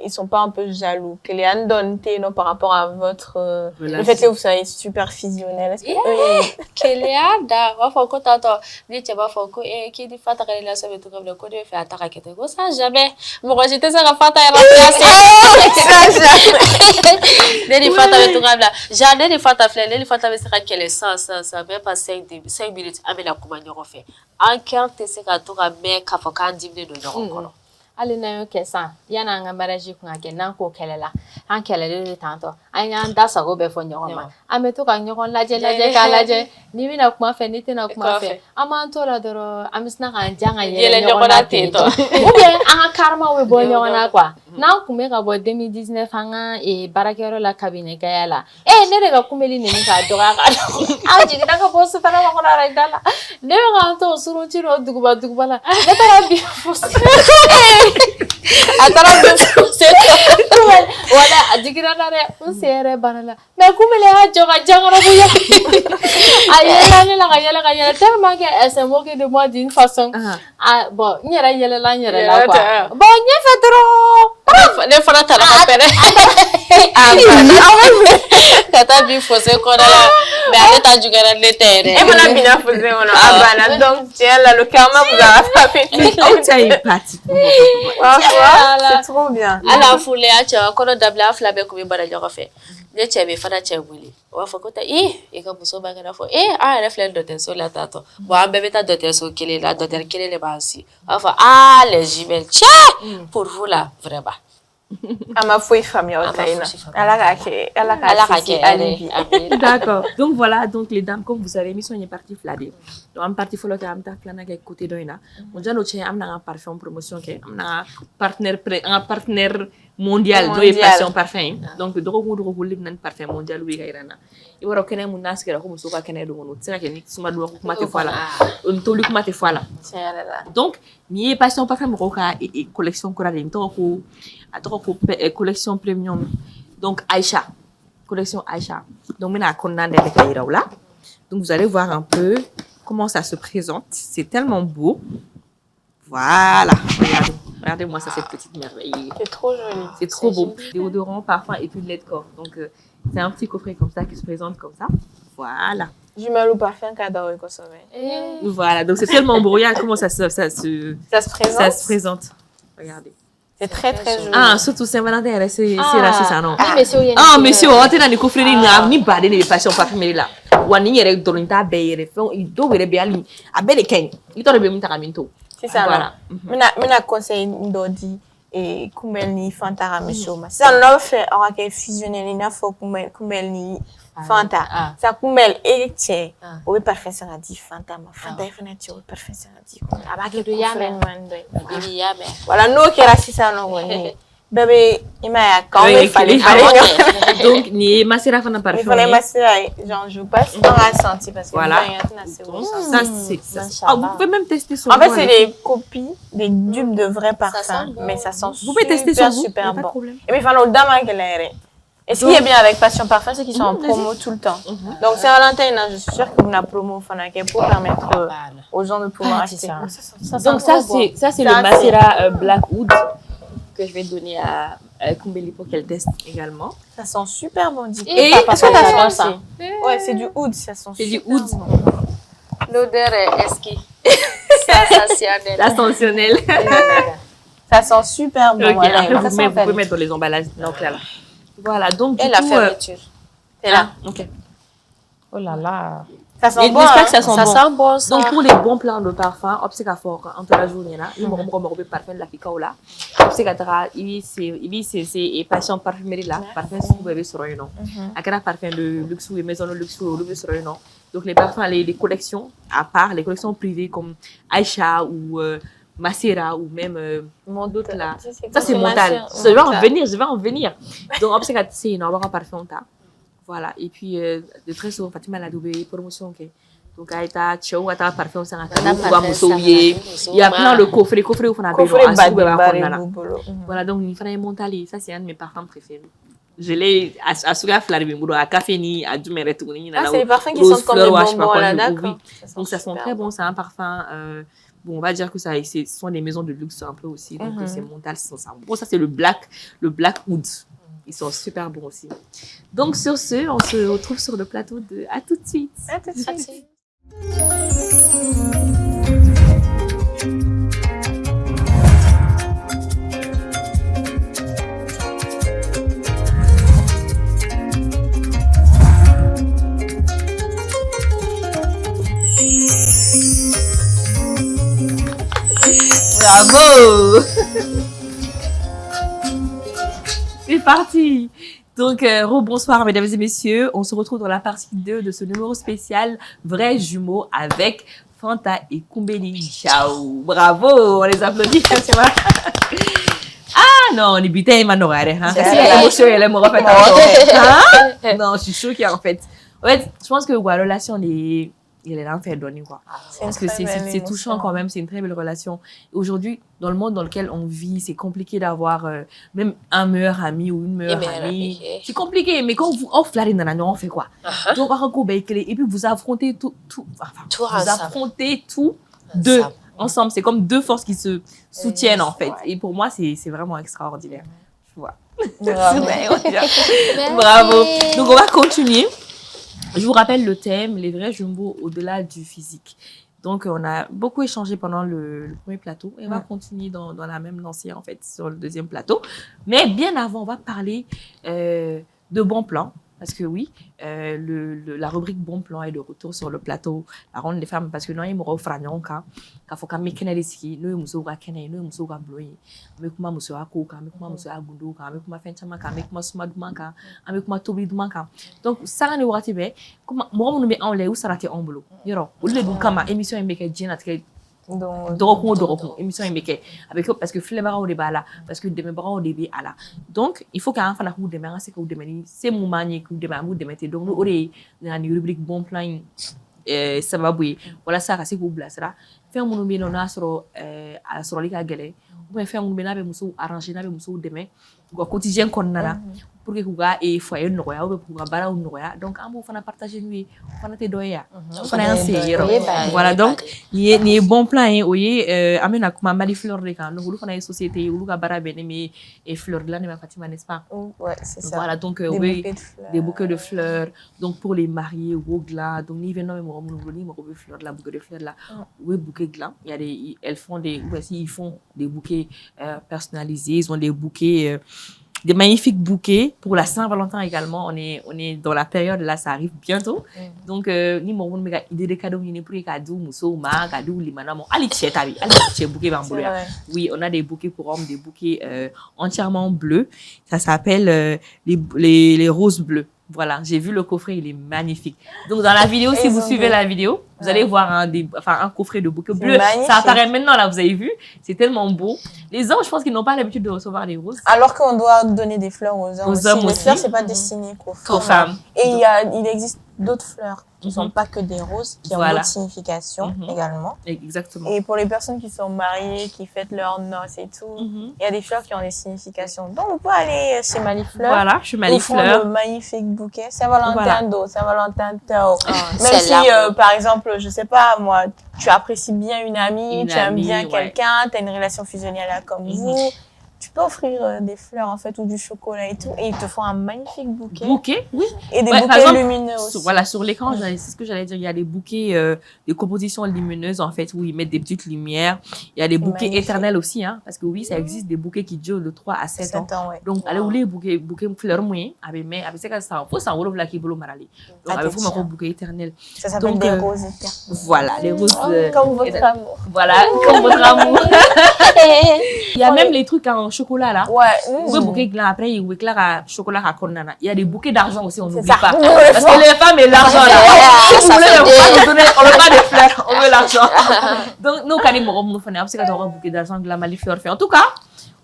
[SPEAKER 3] ils sont pas un peu jaloux que les donne non par rapport à votre le fait que vous soyez super fusionnel? Est-ce que
[SPEAKER 5] Kéléa da va faire quoi t'attends ni tu vas faire quoi et qui dit Fanta quand il a sauvé tout comme le code fait attaquer quelque chose ça jamais moi j'étais ça Fanta est remplacé ne di Fanta tout comme là jamais di Fanta fleur ne di Fanta c'est ça qu'elle est ça même pas 5 minutes avec la commande refait en quart c'est ça tout comme mais qu'a faut quand diminuer de encore
[SPEAKER 4] hali na y'o kɛ san yan'an ka mariage kun ka kɛ n'an k'o kɛlɛla an kɛlɛlen de tantɔ an y'an da sago bɛɛ fɔ ɲɔgɔn ma an bɛ to ka ɲɔgɔn lajɛ k'a lajɛ ni bɛna kuma fɛ ni tɛna kuma fɛ an b'an to la dɔrɔn an bɛ sina k'an jan ka yɛlɛ ɲɔgɔn na ten tɔ ou bien an ka karamaw bɛ bɔ ɲɔgɔn na quoi n'an kun bɛ ka bɔ 2019 an ka baarakɛyɔrɔ la cabinet gaya la ne de ka kumeli ninnu k'a dɔgɔya ka an jiginna ka bɔ sufɛla kɔnɔ arayida la ne bɛ k'an to surunci o duguba la ne taara bi fosi atara wala ajigira na re usere banala me kumele ha joga jangara buya ayela ne la gayela tellement que elle se moque de moi d'une façon bon nyera yela la quoi bon nye fait trop
[SPEAKER 5] ne fana tala ka pere kata bi fose ko la mais ale ta jugara le terre
[SPEAKER 3] et voilà bien fose on abana donc tiens là le karma vous a frappé c'est trop bien
[SPEAKER 5] ala fule a cha ko dabla afla be ko be bara jogo fe ne che be fana che wuli wa fa ko ta e ka muso ba kana fo a reflet de so la tato bo an be ta docteur so kele la docteur kele le ba si wa fa les jumelles pour vous là vraiment
[SPEAKER 3] ama foi famille taina
[SPEAKER 2] d'accord donc voilà donc les dames comme vous savez mission est partie fladé donc en partie follow am ta plana ke côté doina on jalo che am na parfum promotion ke am na partenaire mondial do passion parfum donc do lib nan parfum mondial wi gairana i waro kene mun naskira ko musuka kene do ngono tsena ke ni suma do ko mate fola on to lik mate fola donc ni passion parfum ko ka collection ko rale to ko collection premium donc Aïcha collection Aïcha donc maintenant konande avec là donc vous allez voir un peu comment ça se présente c'est tellement beau voilà regardez-moi ça cette petite merveille
[SPEAKER 3] c'est trop joli
[SPEAKER 2] c'est trop beau déodorant parfum et puis de lait de corps donc c'est un petit coffret comme ça qui se présente comme ça voilà
[SPEAKER 3] jumelle ou parfum cadeau quoi ça
[SPEAKER 2] voilà donc c'est tellement beau regarde comment ça se présente regardez.
[SPEAKER 3] C'est très joli.
[SPEAKER 2] Surtout Saint-Valentin, c'est ça non.
[SPEAKER 4] Monsieur,
[SPEAKER 2] on a des coffrets ni bade ni passion parfumerie là. Wani yere dolinta be yere fon do were be ali abele ken. Ito be mutaka minto.
[SPEAKER 3] C'est ça voilà. Mina conseil ndodi et kumel ni Fanta Ramisho. Ça on fait on fusionner ni fo kumel ni Fanta. Ça kumel et tché. O be parfait ça dit Fanta ma Fanta e fana tché o parfait ça dit.
[SPEAKER 4] Abake do yame.
[SPEAKER 3] Voilà no kera sisa no woni. Bébé ima ya quand même fallait
[SPEAKER 2] donc ni masira fana parfum.
[SPEAKER 3] Il fallait masira genre je passe on a senti parce que
[SPEAKER 2] voilà. Ça c'est ça. Vous pouvez même tester sur
[SPEAKER 3] en fait c'est des copies des dupes de vrais parfums mais ça sent
[SPEAKER 2] vous pouvez tester sur vous,
[SPEAKER 3] super
[SPEAKER 2] bon.
[SPEAKER 3] Pas et mais fallait dama que l'air. Et ce qui est bien avec Passion Parfum, c'est qu'ils sont en promo tout le temps. Donc, c'est Valentin, je suis sûre que vous avez promo pour permettre aux gens de pouvoir acheter.
[SPEAKER 2] Donc, ça, c'est le Masera Blackwood que je vais donner à Kumbeli pour qu'elle teste également.
[SPEAKER 3] Ça sent super bon.
[SPEAKER 2] Et
[SPEAKER 3] parce que ça sent ça. Ouais, c'est du oud, ça sent super
[SPEAKER 2] bon. C'est du oud.
[SPEAKER 5] L'odeur est esquisse. Sensationnelle.
[SPEAKER 2] Sensationnelle.
[SPEAKER 3] Ça sent super bon.
[SPEAKER 2] Ok, après, vous pouvez mettre dans les emballages. Donc, là. Voilà, donc
[SPEAKER 3] et la fermeture.
[SPEAKER 2] C'est là. Ok.
[SPEAKER 4] Oh là là.
[SPEAKER 3] Ça sent
[SPEAKER 2] Et
[SPEAKER 3] bon,
[SPEAKER 2] n'espère
[SPEAKER 3] hein?
[SPEAKER 2] que ça sent
[SPEAKER 5] Ça
[SPEAKER 2] bon.
[SPEAKER 5] sent bon, ça.
[SPEAKER 2] Donc, pour les bons plans de parfum, obsèque à fort, entre la journée là, il m'a remis parfum de la cacao là. Obsèque à tra, c'est passion parfumerie là, parfum sous bébé sur un nom. À quel parfum de luxe ou maison de luxe ou bébé sur un nom. Donc, les parfums, les collections, à part les collections privées comme Aïcha ou Macera ou même d'autres là. Ça, c'est mental. Je vais en venir. Donc, obsèque à c'est une aura parfum là. Voilà, et puis de très souvent, Fatima l'a doublé promotion. Donc, il y a un parfum, il y a plein de coffrets. Les coffrets, on a voilà, donc, il fallait monter. Ça, c'est un de mes parfums préférés. Je l'ai à Souga Flaribimbouro, à Caféni, à Dumeretouni.
[SPEAKER 3] Ah, c'est les parfums qui sentent comme des bonbons, là, d'accord.
[SPEAKER 2] Donc, ça sent très bon. C'est un parfum. Bon, on va dire que ce sont des maisons de luxe un peu aussi. Donc, c'est montal. Bon, ça, c'est le Black Wood. Ils sont super bons aussi. Donc, sur ce, on se retrouve sur le plateau de À tout de suite.
[SPEAKER 3] À tout de suite.
[SPEAKER 2] Bravo! C'est parti! Donc, rebonsoir mesdames et messieurs. On se retrouve dans la partie 2 de ce numéro spécial Vrais jumeaux avec Fanta et Kumbeli. Ciao! Bravo! On les applaudit. Ah non, on est buté, Manore. Hein? Non, je suis choquée en fait. En fait, je pense que la relation est... Il est là en fait donné quoi. Parce que c'est touchant quand même, c'est une très belle relation. Aujourd'hui, dans le monde dans lequel on vit, c'est compliqué d'avoir même un meilleur ami ou une meilleure amie. C'est compliqué, mais quand vous offrez on fait quoi? Donc, et puis vous affrontez tout deux ensemble. C'est comme deux forces qui se soutiennent en fait. Et pour moi, c'est vraiment extraordinaire. Tu vois. Bravo. Donc, on va continuer. Je vous rappelle le thème, les vrais jumeaux au-delà du physique. Donc, on a beaucoup échangé pendant le premier plateau et on va continuer dans la même lancée, en fait, sur le deuxième plateau. Mais bien avant, on va parler de bons plans. Parce que oui, la rubrique bon plan est de retour sur le plateau. La ronde des femmes, parce que nous, il me offre un yonka. Quand faut qu'on mette les skis, nous, nous, nous, nous, bloyer. Mais comment nous, koka, mais comment nous, agundo, mais comment faire chama, mais comment smadoumanka, mais comment tobi doumanka. Donc, ça, on est au ratibé. Comment, moi, on met en l'air ou ça rate en boulot. Yoro, ou le kama émission est make a donc émission est avec parce que flemmara au débat là parce que demain bras au début à là donc il faut qu'un fan de demain c'est que demain c'est mon manier que demain vous demain donc nous aurait une rubrique bon plan ça va bouiller voilà ça c'est pour blasera faire mon bien on a sur les gars ou bien faire mon bien avec muso arranger avec muso demain ou quotidien qu'on a là pour que kuga et foyer noya ou kuga bara noya donc amu fana partager lui fana te doya fana voilà donc ni bon plan oye amena kuma mali fleur de kan donc fana société ou ka bara benemi et fleur de là ne ma Fatima n'est-ce pas
[SPEAKER 3] ouais c'est ça
[SPEAKER 2] voilà donc
[SPEAKER 3] oui
[SPEAKER 2] des bouquets de fleurs donc pour les mariés ou glas donc ni venons mo ni mo fleur la bouquet de fleurs là oui bouquet glas il y a des elles font des ils font des bouquets personnalisés ils ont des bouquets des magnifiques bouquets pour la Saint-Valentin également. On est dans la période là, ça arrive bientôt. Donc ni mon méga idée de cadeaux ni pour les cadeaux muso ma cadeaux limana mon ali tchetabi ali tché bouquet bambouya. Oui, on a des bouquets pour hommes, des bouquets entièrement bleus. Ça s'appelle les roses bleues. Voilà, j'ai vu le coffret, il est magnifique. Donc dans la vidéo, si vous suivez la vidéo, vous allez voir un coffret de bouquets bleus. Ça apparaît maintenant là, vous avez vu, c'est tellement beau. Les hommes, je pense qu'ils n'ont pas l'habitude de recevoir des roses.
[SPEAKER 3] Alors qu'on doit donner des fleurs aux hommes aussi. Les fleurs, c'est pas destiné qu'aux femmes. Et il existe d'autres fleurs qui sont pas que des roses, qui ont d'autres significations également.
[SPEAKER 2] Exactement.
[SPEAKER 3] Et pour les personnes qui sont mariées, qui fêtent leurs noces et tout, il y a des fleurs qui ont des significations. Donc, vous pouvez aller chez Malifleur.
[SPEAKER 2] Voilà, chez Malifleur.
[SPEAKER 3] Ils font de magnifiques bouquets. Saint-Valentin d'eau, Saint-Valentin tao. Même si, par exemple, je sais pas, moi, tu apprécies bien une amie, tu aimes bien quelqu'un, tu as une relation fusionnelle comme vous. tu peux offrir des fleurs en fait ou du chocolat et tout, et ils te font un magnifique bouquet.
[SPEAKER 2] Bouquet, oui.
[SPEAKER 3] Et des
[SPEAKER 2] Ouais, par
[SPEAKER 3] bouquets
[SPEAKER 2] exemple,
[SPEAKER 3] lumineux aussi.
[SPEAKER 2] Voilà, sur l'écran, c'est ce que j'allais dire. Il y a des bouquets, des compositions lumineuses, en fait, où ils mettent des petites lumières. Il y a des bouquets
[SPEAKER 3] magnifique.
[SPEAKER 2] éternels aussi, hein, parce que oui, ça existe des bouquets qui durent de 3 à 7 ans.
[SPEAKER 3] 7 ans, ouais.
[SPEAKER 2] Donc, allez, vous les bouquets fleurs moyens, mais avec ça, faut s'en rouler, qui boulot marali. Donc, avec vous, un bouquet éternel.
[SPEAKER 3] Ça s'appelle
[SPEAKER 2] Donc,
[SPEAKER 3] des roses éternelles.
[SPEAKER 2] Voilà, les roses.
[SPEAKER 3] Comme votre amour.
[SPEAKER 2] Voilà, comme votre amour. Il y a même les trucs en chocolat, là.
[SPEAKER 3] Ouais.
[SPEAKER 2] Oui, bouquet gland, après, il éclaire à chocolat à cornana. Il y a des bouquets d'argent aussi, on n'oublie
[SPEAKER 3] ça.
[SPEAKER 2] pas. Parce que les femmes et l'argent, là. Si vous voulez, on veut pas des fleurs, on veut l'argent. Donc, nous, quand nous faisons un bouquet d'argent, la malifleur fait. En tout cas,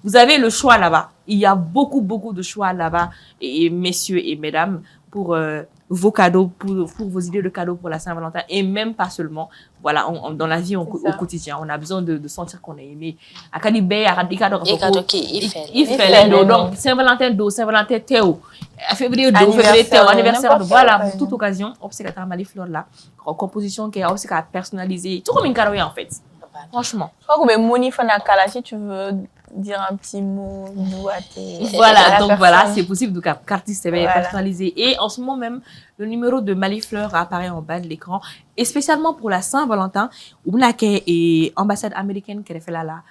[SPEAKER 2] vous avez le choix là-bas. Il y a beaucoup de choix là-bas, et messieurs et mesdames, pour vos cadeaux, pour vos idées de cadeaux pour la Saint-Valentin, et même pas seulement. Voilà, dans la vie au quotidien, on a besoin de sentir qu'on est aimé. À Canibé, à Radicado, il fait donc Saint-Valentin do, Saint-Valentin Théo, février do, février Théo, anniversaire do. Voilà, pour toute occasion, obséquer à Malifleur là, composition qui est obséquer à personnaliser, tout comme une carotte en fait. Franchement.
[SPEAKER 3] Je crois que Moni Fanakala, si tu veux dire un petit mot doux à tes.
[SPEAKER 2] Voilà, donc voilà, c'est possible de qu'artiste
[SPEAKER 3] Voilà.
[SPEAKER 2] personnalisé. Et en ce moment même, le numéro de Malifleur apparaît en bas de l'écran. Et spécialement pour la Saint-Valentin, où on a l'ambassade américaine qui a fait là,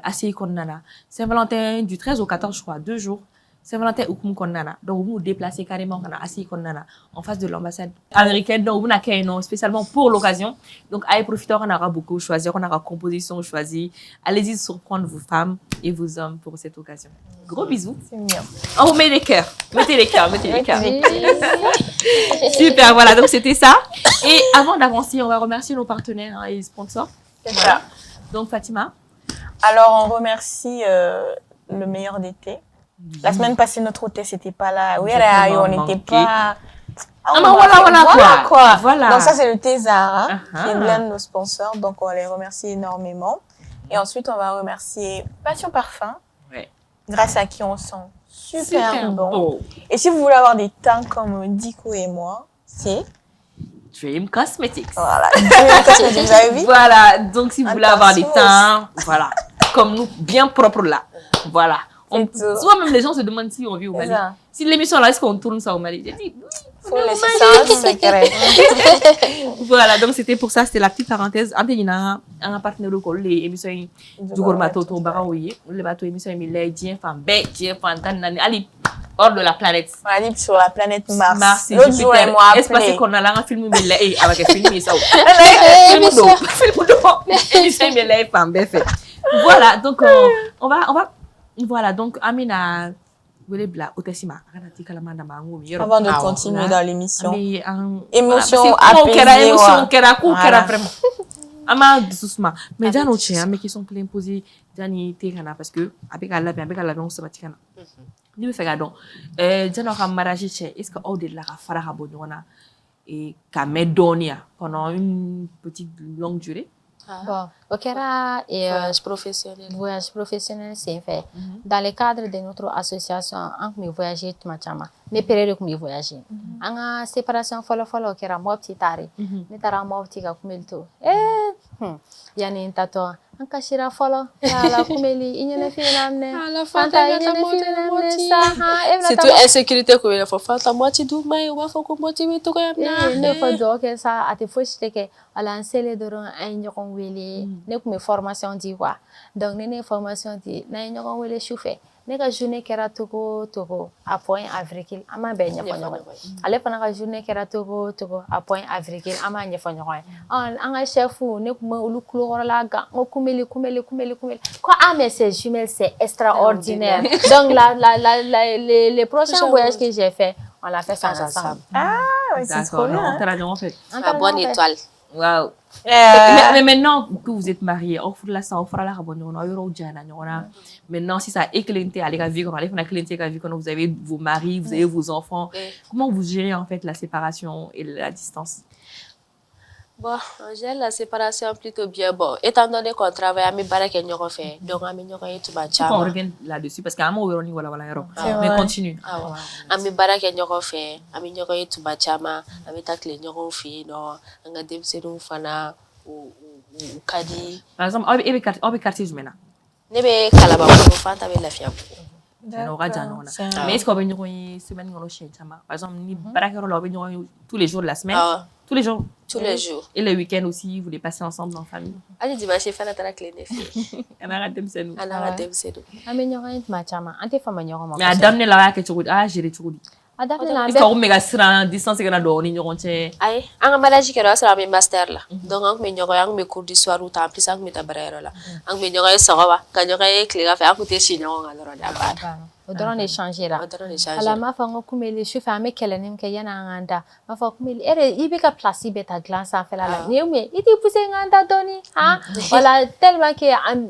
[SPEAKER 2] à Seikonnana. Saint-Valentin du 13 au 14, je crois, 2 jours. Saint-Valentin ou Konnana. Donc, vous vous déplacez carrément à Seikonnana, en face de l'ambassade américaine. Donc, vous n'avez non, spécialement pour l'occasion. Donc, allez profiter, on aura beaucoup choisi, on aura composition choisie. Allez-y surprendre vos femmes et vos hommes pour cette occasion. Gros bisous.
[SPEAKER 3] C'est mignon.
[SPEAKER 2] On vous met les cœurs. Mettez les cœurs, mettez les cœurs. Super, voilà, donc c'était ça. Et avant d'avancer, on va remercier nos partenaires et sponsors.
[SPEAKER 3] C'est ça.
[SPEAKER 2] Donc, Fatima.
[SPEAKER 3] Alors, on remercie le meilleur d'été. La semaine passée, notre hôtesse n'était pas là. Oui, on n'était pas.
[SPEAKER 2] Voilà.
[SPEAKER 3] Donc, ça, c'est le Thésard, hein,
[SPEAKER 2] Uh-huh.
[SPEAKER 3] qui est l'un de nos sponsors. Donc, on les remercie énormément. Et ensuite, on va remercier Passion Parfum,
[SPEAKER 2] Ouais. grâce
[SPEAKER 3] grâce à qui on sent super bon.
[SPEAKER 2] beau.
[SPEAKER 3] Et si vous voulez avoir des teints comme Dico et moi, c'est.
[SPEAKER 2] Dream Cosmetics.
[SPEAKER 3] Voilà. Vous avez vu?
[SPEAKER 2] Voilà, donc si vous voulez avoir des
[SPEAKER 3] Attention.
[SPEAKER 2] teints, voilà, comme nous, bien propres là. Voilà.
[SPEAKER 3] C'est tout.
[SPEAKER 2] Souvent même les gens se demandent si on vit au
[SPEAKER 3] C'est
[SPEAKER 2] Mali.
[SPEAKER 3] ça.
[SPEAKER 2] Si l'émission là, est-ce qu'on tourne ça au Mali? J'ai dit oui.
[SPEAKER 3] Faut laisser ça un secret.
[SPEAKER 2] Voilà, donc c'était pour ça, c'était la petite parenthèse. Ante yina un partenaire de les émissions du Gormato to Baraouye, le bateau émission Emile Dien fan bé, Dien fan tan nani ali hors de la planète.
[SPEAKER 3] On a dit sur la planète Mars.
[SPEAKER 2] Mars et
[SPEAKER 3] L'autre jour, elle
[SPEAKER 2] Jupiter.
[SPEAKER 3] m'a
[SPEAKER 2] Est-ce parce
[SPEAKER 3] appelé.
[SPEAKER 2] qu'on a là un film Emile et avec un film ça.
[SPEAKER 4] bien sûr.
[SPEAKER 2] Film d'eau. Émission Emile fan bé fait. Voilà, donc on va voilà, donc Amina Wele bla otesima akana tika la manda mangu mi yoro.
[SPEAKER 3] Avant de continuer dans l'émission.
[SPEAKER 2] Mais
[SPEAKER 3] Émotion
[SPEAKER 2] apaisée.
[SPEAKER 3] apaisée,
[SPEAKER 2] Émotion
[SPEAKER 3] ouais.
[SPEAKER 2] kera ku
[SPEAKER 3] Voilà.
[SPEAKER 2] kera vraiment. Ama doucement. Mais déjà nos tiens, mais qui sont pleins posés dani tekana parce que avec la on se batikana. Ni me fait donc déjà nos mariage chez est-ce que au de la fara habonona et kamedonia pendant une petite longue durée.
[SPEAKER 4] Bon, au Kera et
[SPEAKER 5] Professionnel.
[SPEAKER 4] voyage professionnel, c'est fait. Dans le cadre de notre association, on peut voyager tout le temps. Mais période où voyager. En a séparation follow au Kera moi petit tari. Ne tara moi petit ka kumilto. Yani tato. En kashira follow. La kumeli inyene finamne. Fanta inyene finamne sa.
[SPEAKER 5] C'est tout insécurité que il faut faire ta moitié douce mais on va faire comme moitié mais tout quand même.
[SPEAKER 4] Ne faut dire que ça a te faut que à lancer de un ñokon wele ne ko me formation di quoi donc ne formation di na ñokon wele chauffé ne ka journée kera togo à point avril ama be ñako ñoko ale fana ka journée kera togo à point avril ama ñafo ñoko en chef ne ko me ulu couleur la ga ko kumeli quoi mais ces jumelles c'est extraordinaire donc les prochains voyages que j'ai fait on l'a fait ensemble.
[SPEAKER 3] Ah, oui, c'est trop bien.
[SPEAKER 2] En fait.
[SPEAKER 5] La bonne étoile.
[SPEAKER 2] Waouh. Mais maintenant que vous êtes mariés, on fera la rabonne, on a eu maintenant si ça a éclaté à la vie, quand vous avez vos maris, vous avez vos enfants, comment vous gérez en fait la séparation et la distance?
[SPEAKER 5] Bon, on gère la séparation plutôt bien. Bon, étant donné qu'on travaille à mes barraques et nous fait, donc à mes ñoko tout ba
[SPEAKER 2] On revient là-dessus parce qu'à un moment on voilà mais
[SPEAKER 3] vrai.
[SPEAKER 2] continue.
[SPEAKER 5] À mes barraques et nous fait, à mes ñoko tout ba chama, à mes takle ñoko fi no, nga dem se nous fana ou kadi.
[SPEAKER 2] Par exemple, on quartier jumena.
[SPEAKER 5] ne bɛ Kalaban Fanta bɛ Lafiya.
[SPEAKER 2] Mais est-ce qu'on va une semaine chez Chama? Par exemple, ni barakero la tous les jours de la semaine. Tous les jours.
[SPEAKER 5] Tous les jours.
[SPEAKER 2] Et le week-end aussi, vous les passez ensemble en famille.
[SPEAKER 5] Allez dimanche fana tara clé ne fi.
[SPEAKER 2] Ana demsenu.
[SPEAKER 5] Ana demsenu.
[SPEAKER 4] Ami ɲɔgɔn ma caman an tɛ fama ɲɔgɔn ma.
[SPEAKER 2] Mais a daminɛ la kɛ cogo di? A gérer cogo di?
[SPEAKER 4] A daminɛ la an
[SPEAKER 2] Est-ce qu'on mega siran distance kana dɔn ni ɲɔgɔn cɛ?
[SPEAKER 5] Ayi, an ka mariage kɛra o y'a sɔrɔ an bɛ master la. Donc an tun bɛ ɲɔgɔn ye, an tun bɛ cours du soir ta en plus an tun bɛ taa baarayɔrɔ la. An tun bɛ ɲɔgɔn ye sɔgɔma ka ɲɔgɔn ye tilegan fɛ, an tun tɛ si ɲɔgɔn kan dɔrɔn de a banna.
[SPEAKER 4] o dɔrɔn de changer la.
[SPEAKER 5] O dɔrɔn de changer
[SPEAKER 4] ala
[SPEAKER 5] la.
[SPEAKER 4] m'a fɔ n ko Kunbeli sufɛ an bɛ kɛlɛni min kɛ yanni an k'an da m'a fɔ Kunbeli i bɛ ka place bɛɛ ta dilan sanfɛla la nin ye mun ye i t'i pousser n k'an da dɔɔni han wala tellement que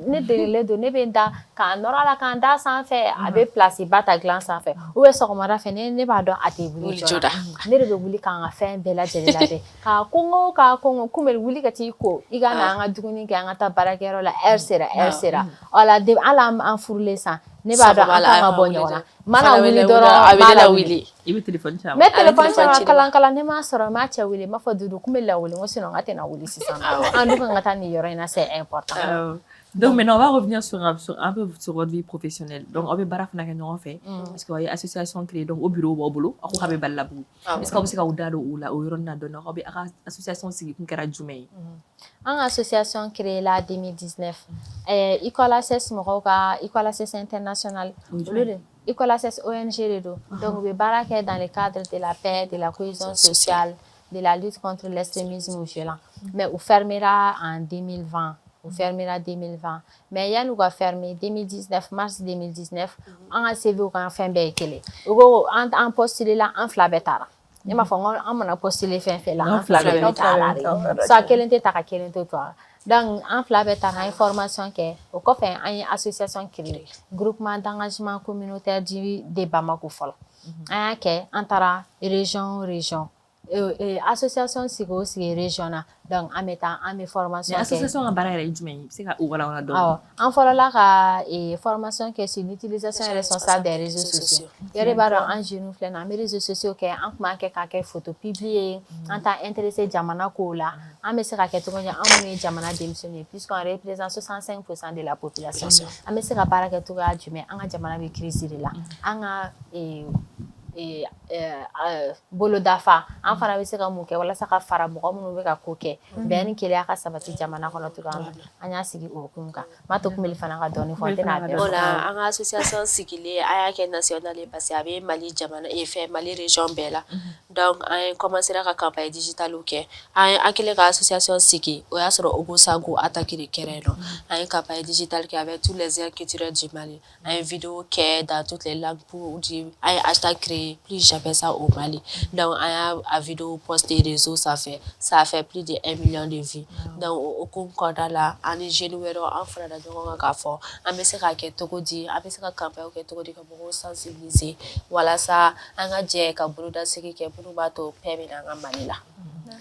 [SPEAKER 4] ne degelen don ne bɛ n da k'an nɔrɔ a la k'an da sanfɛ a bɛ place ba ta dilan sanfɛ ou bien sɔgɔmada fɛ ne b'a dɔn a tɛ wuli joona ne de bɛ wuli k'an ka fɛn bɛɛ lajɛlen labɛn k'a kɔngɔ Kunbeli wuli ka t'i ko i ka na an ka dumuni kɛ an ka taa baarakɛyɔrɔ la heure sera wala hali an furulen san ne b'a dɔn an kan ka bɔ ɲɔgɔn na mana wuli dɔrɔn
[SPEAKER 5] a bɛ la wuli.
[SPEAKER 2] I bɛ téléphone ci.
[SPEAKER 4] Mais téléphone ci kalan ne m'a sɔrɔ m'a cɛ wele m'a fɔ Dudu Kunbeli la wele n ko sinon n ka tɛna wuli sisan an dun kan ka taa nin yɔrɔ in na c'est important.
[SPEAKER 2] Donc maintenant on va revenir sur un peu sur votre vie professionnelle. Donc on va bara fana kɛ ɲɔgɔn fɛ parce que y a association créée donc au bureau b'aw bolo a ko k'a bɛ Balabu. Est-ce que aw bɛ se k'aw da don o la o yɔrɔ na dɔɔni aw bɛ a ka association sigi kun kɛra jumɛn ye?
[SPEAKER 4] An ka association créée la 2019 École Access mɔgɔw ka École Access International olu de École Access ONG de don donc u bɛ baara kɛ dans le cadre de la paix, de la cohésion sociale, de la lutte contre l'extrémisme violent. Mais u fermera en 2020. On fermera 2020. Mais yanni u ka fermer 2019 mars 2019 an ka CV kan fɛn bɛɛ ye kelen u ko an postulé la an fila bɛɛ taara ne m'a fɔ n ko an mana postulé fɛn fɛn la an fila bɛɛ taara de sa kelen tɛ ta ka kelen to to donc an fila bɛɛ taara an ye formation kɛ o kɔfɛ an ye association créé groupement d'engagement communautaire de Bamako fɔlɔ an y'a kɛ an taara région association sigi o sigi région na donc an bɛ taa an bɛ formation kɛ.
[SPEAKER 2] Association ka baara yɛrɛ ye jumɛn ye? I bɛ se ka o walawala dɔɔni.
[SPEAKER 4] Awɔ an fɔlɔla ka formation kɛ sur l'utilisation responsable des réseaux sociaux. Yɛrɛ b'a dɔn an jeunes filɛ nin ye an bɛ réseaux sociaux kɛ an tun b'a kɛ k'a kɛ photo publier an t'a intéressé jamana kow la an bɛ se ka kɛ cogo min an minnu ye jamana denmisɛnninw ye puisqu'on représente 65% de la population an bɛ se ka baara kɛ cogoya jumɛn an ka jamana bɛ crise de la an ka bolodafa an fana bɛ se ka mun kɛ walasa ka fara mɔgɔ minnu bɛ ka ko kɛ bɛn ni kelenya ka sabati jamana kɔnɔ cogoya min na an y'a sigi o hukumu kan m'a to Kunbeli fana ka dɔɔni fɔ n tɛna bɛɛ fɔ.
[SPEAKER 5] O la an ka association sigilen an y'a kɛ national ye parce que a bɛ Mali jamana Mali région bɛɛ la donc an commencé ka campagne digitale kɛ an kɛlen ka association sigi o y'a sɔrɔ Ogosago attaque de kɛra yen nɔ an ye campagne digitale kɛ avec tous les acteurs culturels du Mali an ye vidéo kɛ dans toutes les langues pour dire an ye hashtag créé plus jamais ça au Mali. Donc, on a vidéo posté réseaux, ça a fait plus de 1 million de vues. Donc, au cours de là, on est jeunes, on fait la demande à faire. On essaie de faire tout dit, on essaie de campagne, tout dit pour sensibiliser. Voilà ça, on a dit que pour nous c'est que pour nous battre permis dans Mali là.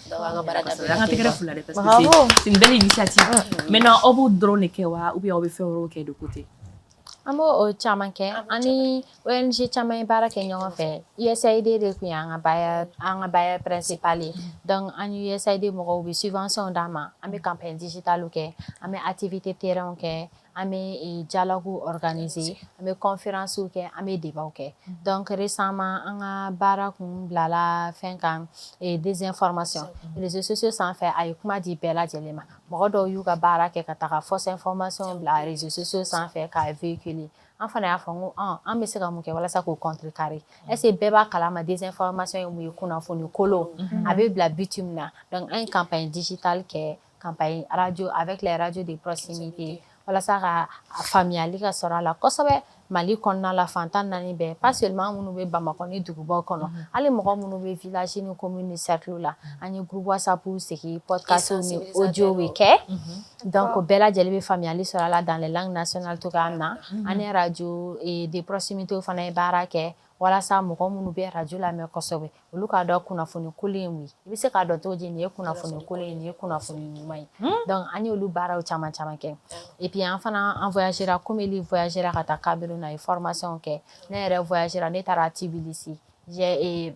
[SPEAKER 5] Donc, on a barada.
[SPEAKER 2] C'est une belle initiative. Maintenant, on vous drone kewa ou bien on veut faire de côté.
[SPEAKER 4] An b'o o caman kɛ an ni ONG caman ye baara kɛ ɲɔgɔn fɛ USAID de tun ye an ka bailleur principal ye donc an ni USAID mɔgɔw bɛ subvention d'an ma an bɛ campagne digitale kɛ an bɛ activité terrain kɛ an bɛ dialogue organiser an bɛ conférence kɛ an bɛ débat kɛ donc récemment an ka baara kun bilala fɛn kan désinformation réseaux sociaux sanfɛ a ye kuma di bɛɛ lajɛlen ma mɔgɔ dɔw y'u ka baara kɛ ka taga fausse information bila réseaux sociaux sanfɛ k'a véhiculer an fana y'a fɔ n ko an bɛ se ka mun kɛ walasa k'o contrecarrer est-ce que bɛɛ b'a kalama désinformation ye mun ye kunnafoni kolon a bɛ bila but min na donc an ye campagne digitale kɛ campagne radio avec les radios de proximité walasa ka faamuyali ka sɔrɔ a la kosɛbɛ Mali kɔnɔna la fantan naani bɛɛ pas seulement minnu bɛ Bamakɔ ni dugubaw kɔnɔ hali mɔgɔ minnu bɛ village ni commune ni cercle la an ye groupe WhatsApp sigi podcast ni audio bɛ kɛ donc bɛɛ lajɛlen bɛ faamuyali sɔrɔ a la dans les langues nationales cogoya min na an ye radio de proximité fana ye baara kɛ walasa mɔgɔ minnu bɛ radio lamɛn kosɛbɛ olu k'a dɔn kunnafoni kolon ye mun ye i bɛ se k'a dɔn cogo di nin ye kunnafoni kolon ye nin ye kunnafoni ɲuman ye donc an y'olu baaraw caman kɛ et puis an fana an voyagera Kunbeli voyagera ka taa Cameroun a ye formation kɛ ne yɛrɛ voyagera ne taara Tbilisi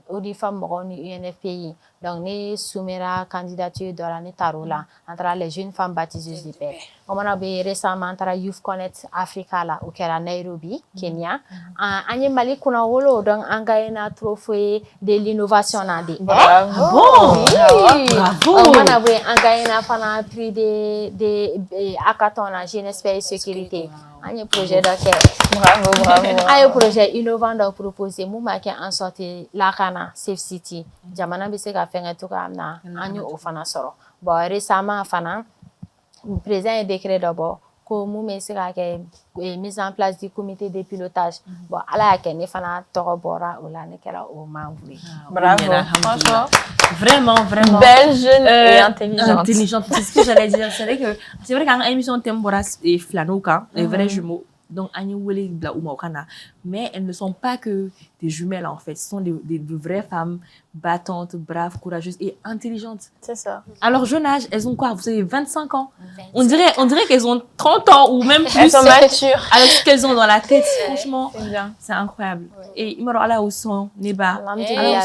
[SPEAKER 4] ONIFAM mɔgɔw ni UNFPI Donc, ni soumettra candidature de la Nitarola entre les jeunes femmes baptiseuses de paix. On a récemment entre Youth Connect Africa là, au Nairobi, Kenya. On a Mali kuna wolo donc engagé trophée de l'innovation na de.
[SPEAKER 2] Bravo.
[SPEAKER 4] On a engagé fana prix de hackathon na jeunesse et sécurité. Un projet d'accueil.
[SPEAKER 3] Bravo.
[SPEAKER 4] Un projet innovant de proposer mou maquet en sortie la Kana Safe City. Jamana bise ka faire un truc amna anyo ofana soro. Bon récemment fana président décret d'abord ko mou me se ka mise en place du comité de pilotage. Bon ala ke ne fana toro bora o la ne kala o manvuri.
[SPEAKER 3] Bravo. Franchement,
[SPEAKER 2] Vraiment.
[SPEAKER 3] belle, jeune et intelligente.
[SPEAKER 2] Intelligente, c'est ce que j'allais dire. C'est vrai qu'en émission Temboras et Flanoka, les vrais jumeaux, donc Annie Wele Bla ou Maokana, mais elles ne sont pas que des jumelles en fait, ce sont des vraies femmes battantes, braves, courageuses et intelligentes.
[SPEAKER 3] C'est ça.
[SPEAKER 2] À leur jeune âge, elles ont quoi? Vous savez, 25 ans. On dirait qu'elles ont 30 ans ou même plus.
[SPEAKER 3] Elles sont matures.
[SPEAKER 2] Avec ce qu'elles ont dans la tête, franchement,
[SPEAKER 3] C'est bien.
[SPEAKER 2] c'est incroyable. Et il me rend là au son, Neba.
[SPEAKER 4] Alhamdulillah.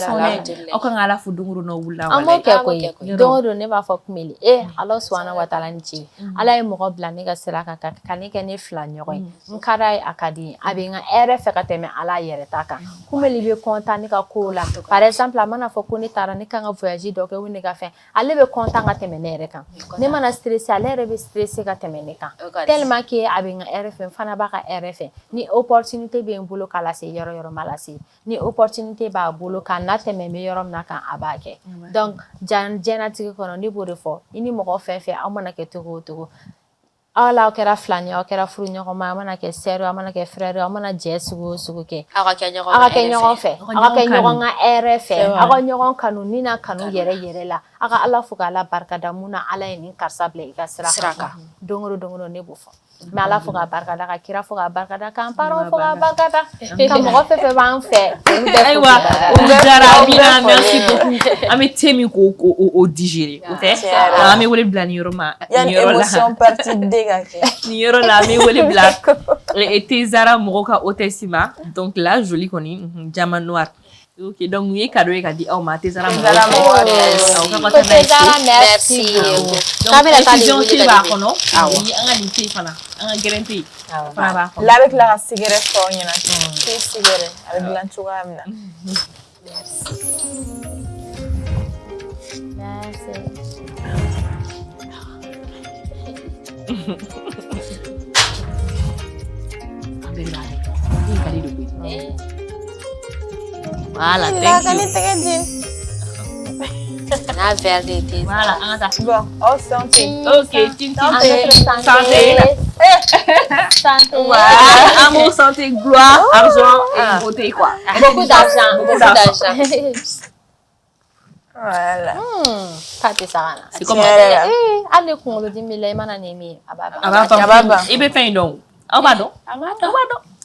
[SPEAKER 2] Encore à la fois d'Ongoro no Wula.
[SPEAKER 4] Amo ke koy don do ne ba fɔ kumeli Allah subhanahu wa ta'ala ni ci ala ye mɔgɔ bila ne ka sira kan ka ne kɛ ne fila ɲɔgɔn ye n ka d'a ye a ka di a bɛ n ka hɛrɛ fɛ ka tɛmɛ ala yɛrɛ ta kan kumeli bɛ content ne ka kow la par exemple a mana fɔ ko ne taara ne kan ka voyage dɔ kɛ ou ne ka fɛn ale bɛ content ka tɛmɛ ne yɛrɛ kan ne mana stressé ale yɛrɛ bɛ stressé ka tɛmɛ ne kan tellement que a bɛ n ka hɛrɛ fɛ n fana b'a ka hɛrɛ fɛ ni opportunité bɛ n bolo k'a lase yɔrɔ ma lase ni opportunité b'a bolo k'a na tɛmɛ n bɛ yɔrɔ min na kan a b'a kɛ donc diɲɛlatigɛ kɔnɔ ne b'o de fɔ i ni mɔgɔ fɛn fɛn aw mana kɛ cogo o cogo aw la aw kɛra fila ɲɔgɔn aw kɛra furu ɲɔgɔn ma aw mana kɛ sɛriw aw mana kɛ frɛriw aw mana jɛ sugu o sugu kɛ
[SPEAKER 5] aw ka kɛ ɲɔgɔn
[SPEAKER 4] fɛ aw ka kɛ ɲɔgɔn ka hɛrɛ fɛ aw ka ɲɔgɔn kanu ni na kanu yɛrɛ la aw ka ala fo k'ala barikada mun na ala ye nin karisa bila i ka sira kan don o don ne b'o fɔ mais ala fo k'a barikada ka kira fo k'a barikada k'an parents fo k'a barikada ka mɔgɔ fɛn fɛn b'an fɛ olu bɛɛ fo k'u barikada.
[SPEAKER 2] Dara Amina, merci beaucoup. An bɛ thé min k'o digérer o tɛ an bɛ wele bila nin yɔrɔ ma
[SPEAKER 3] Il y a une émotion partie dégagée.
[SPEAKER 2] nin yɔrɔ la an bɛ wele bila te Zara mɔgɔw ka hôtesse ma donc la jolie kɔni diamant noir. Ok, donc nous y cadeau et dit oh ma Tezara
[SPEAKER 4] merci
[SPEAKER 2] donc étudiant qui va kono oui anga ni te fana anga guarantee fana ba
[SPEAKER 3] Là avec la cigarette pour rien c'est cigarette avec l'anchoua amna.
[SPEAKER 2] Voilà, thank you.
[SPEAKER 5] n'a verre de thé.
[SPEAKER 2] Voilà,
[SPEAKER 3] bon, oh santé.
[SPEAKER 2] Ok, santé.
[SPEAKER 4] Santé.
[SPEAKER 2] Voilà, amour, santé, gloire, argent et beauté quoi.
[SPEAKER 4] Beaucoup d'argent.
[SPEAKER 3] Voilà.
[SPEAKER 2] C'est comment?
[SPEAKER 4] Allez, qu'on le dit, mais là, il m'a aimé.
[SPEAKER 2] Ababa. Il peut faire non. Abado.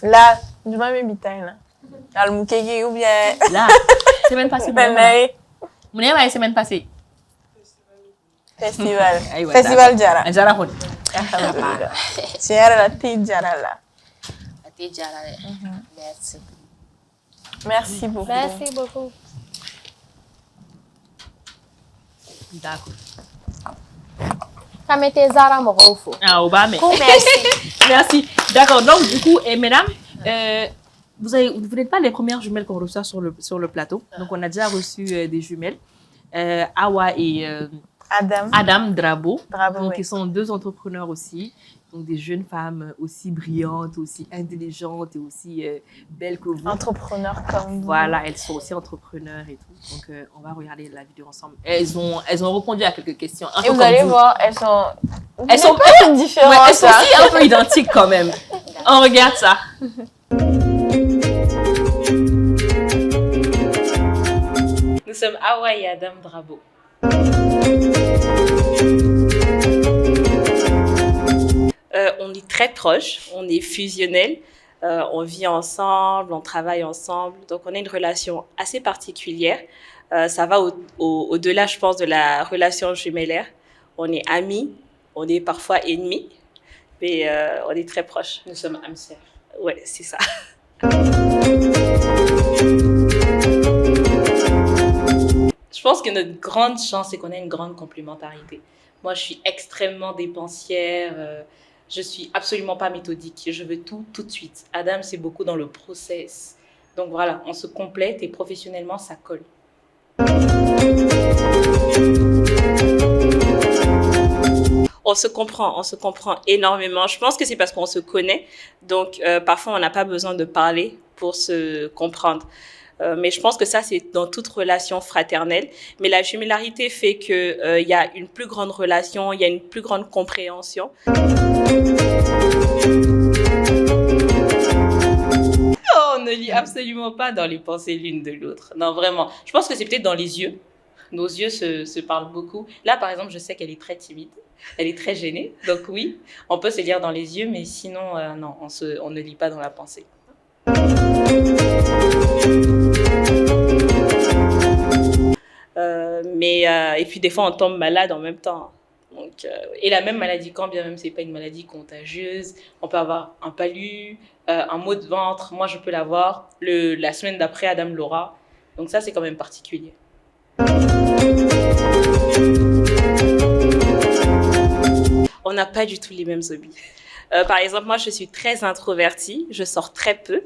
[SPEAKER 3] Là, je vais m'habiter là. Al-Moukegi ou bien.
[SPEAKER 2] Là, semaine passée. Mon est la semaine passée.
[SPEAKER 3] Festival. Festival Jara.
[SPEAKER 2] Jara Hod.
[SPEAKER 3] Tiens, la petite Jara là.
[SPEAKER 5] La petite Jara. Merci.
[SPEAKER 3] Merci beaucoup.
[SPEAKER 4] Merci beaucoup.
[SPEAKER 2] D'accord.
[SPEAKER 4] Comme tes Zara Morofo.
[SPEAKER 2] Ah, Obama.
[SPEAKER 4] Merci.
[SPEAKER 2] Merci. D'accord. Donc, du coup, mesdames, vous n'êtes pas les premières jumelles qu'on reçoit sur le plateau. Donc, on a déjà reçu des jumelles. Awa et Adam Drabo. Donc, ils sont deux entrepreneurs aussi. Donc, des jeunes femmes aussi brillantes, aussi intelligentes et aussi belles que vous.
[SPEAKER 3] Entrepreneurs comme vous.
[SPEAKER 2] Voilà, elles sont aussi entrepreneurs et tout. Donc, on va regarder la vidéo ensemble. Elles ont répondu à quelques questions.
[SPEAKER 3] Et vous allez voir, elles sont
[SPEAKER 2] pas
[SPEAKER 3] différentes.
[SPEAKER 2] Ouais, elles sont aussi un peu identiques quand même. On regarde ça. Nous sommes Awa et Adam Drabo. On est très proches, on est fusionnels, on vit ensemble, on travaille ensemble, donc on a une relation assez particulière. Ça va au-delà, je pense, de la relation jumellaire. On est amis, on est parfois ennemis, mais on est très proches. Nous sommes âmes sœurs. Ouais, c'est ça. Je
[SPEAKER 7] Je pense que notre grande chance, c'est qu'on a une grande complémentarité. Moi, je suis extrêmement dépensière. Je suis absolument pas méthodique. Je veux tout de suite. Adam, c'est beaucoup dans le process. Donc voilà, on se complète et professionnellement, ça colle. On se comprend énormément. Je pense que c'est parce qu'on se connaît. Donc, parfois, on n'a pas besoin de parler pour se comprendre. Mais je pense que ça, c'est dans toute relation fraternelle. Mais la jumellarité fait que y a une plus grande relation, il y a une plus grande compréhension. On ne lit absolument pas dans les pensées l'une de l'autre. Non, vraiment. Je pense que c'est peut-être dans les yeux. Nos yeux se parlent beaucoup. Là, par exemple, je sais qu'elle est très timide. Elle est très gênée. Donc oui, on peut se lire dans les yeux, mais sinon, non, on ne lit pas dans la pensée. Et puis des fois, on tombe malade en même temps. Donc, et la même maladie, quand bien même c'est pas une maladie contagieuse, on peut avoir un palu, un maux de ventre. Moi, je peux l'avoir. La semaine d'après, Adam l'aura. Donc ça, c'est quand même particulier. On n'a pas du tout les mêmes hobbies. Par exemple, moi, je suis très introvertie. Je sors très peu.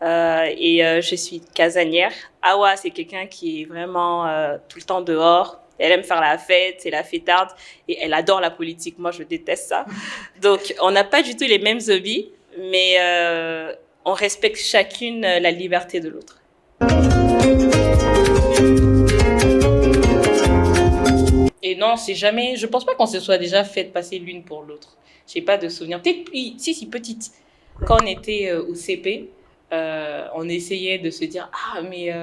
[SPEAKER 7] Je suis casanière. Awa, c'est quelqu'un qui est vraiment tout le temps dehors. Elle aime faire la fête, c'est la fêtarde et elle adore la politique. Moi, je déteste ça. Donc, on n'a pas du tout les mêmes hobbies, mais on respecte chacune la liberté de l'autre. Et non, c'est jamais... Je pense pas qu'on se soit déjà fait passer l'une pour l'autre. J'ai pas de souvenir. Peut-être, si, petite. Quand on était au CP, on essayait de se dire « Ah, mais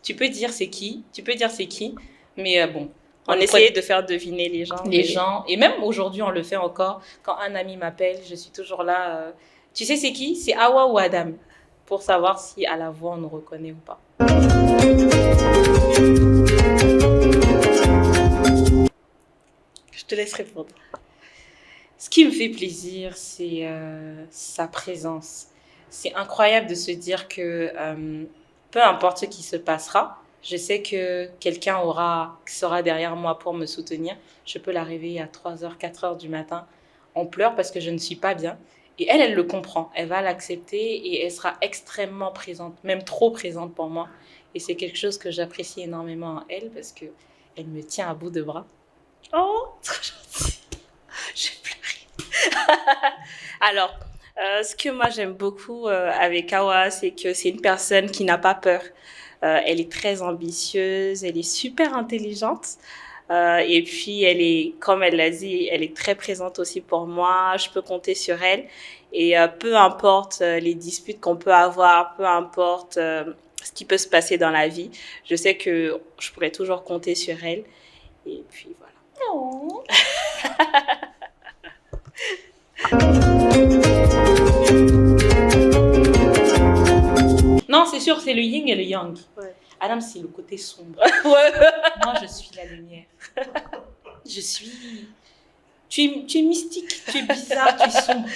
[SPEAKER 7] tu peux dire c'est qui ? Tu peux dire c'est qui ?» Mais bon, on essayait de faire deviner les gens. Les gens. Et même aujourd'hui, on le fait encore. Quand un ami m'appelle, je suis toujours là. Tu sais c'est qui ? C'est Awa ou Adam ? Pour savoir si à la voix, on nous reconnaît ou pas. Je te laisse répondre. Ce qui me fait plaisir, c'est sa présence. C'est incroyable de se dire que peu importe ce qui se passera, je sais que quelqu'un sera derrière moi pour me soutenir. Je peux la réveiller à 3h, 4h du matin. On pleure parce que je ne suis pas bien. Et elle le comprend. Elle va l'accepter et elle sera extrêmement présente, même trop présente pour moi. Et c'est quelque chose que j'apprécie énormément en elle parce qu'elle me tient à bout de bras. Oh, trop gentil. J'ai pleuré. Alors, ce que moi j'aime beaucoup avec Awa, c'est que c'est une personne qui n'a pas peur. Elle est très ambitieuse, elle est super intelligente. Et puis, comme elle l'a dit, elle est très présente aussi pour moi. Je peux compter sur elle. Et peu importe les disputes qu'on peut avoir, peu importe ce qui peut se passer dans la vie, je sais que je pourrais toujours compter sur elle. Et puis, voilà. Oh. Non, c'est sûr, c'est le yin et le yang. Ouais. Adam, c'est le côté sombre. Moi, je suis la lumière. Tu es mystique, tu es bizarre, tu es sombre.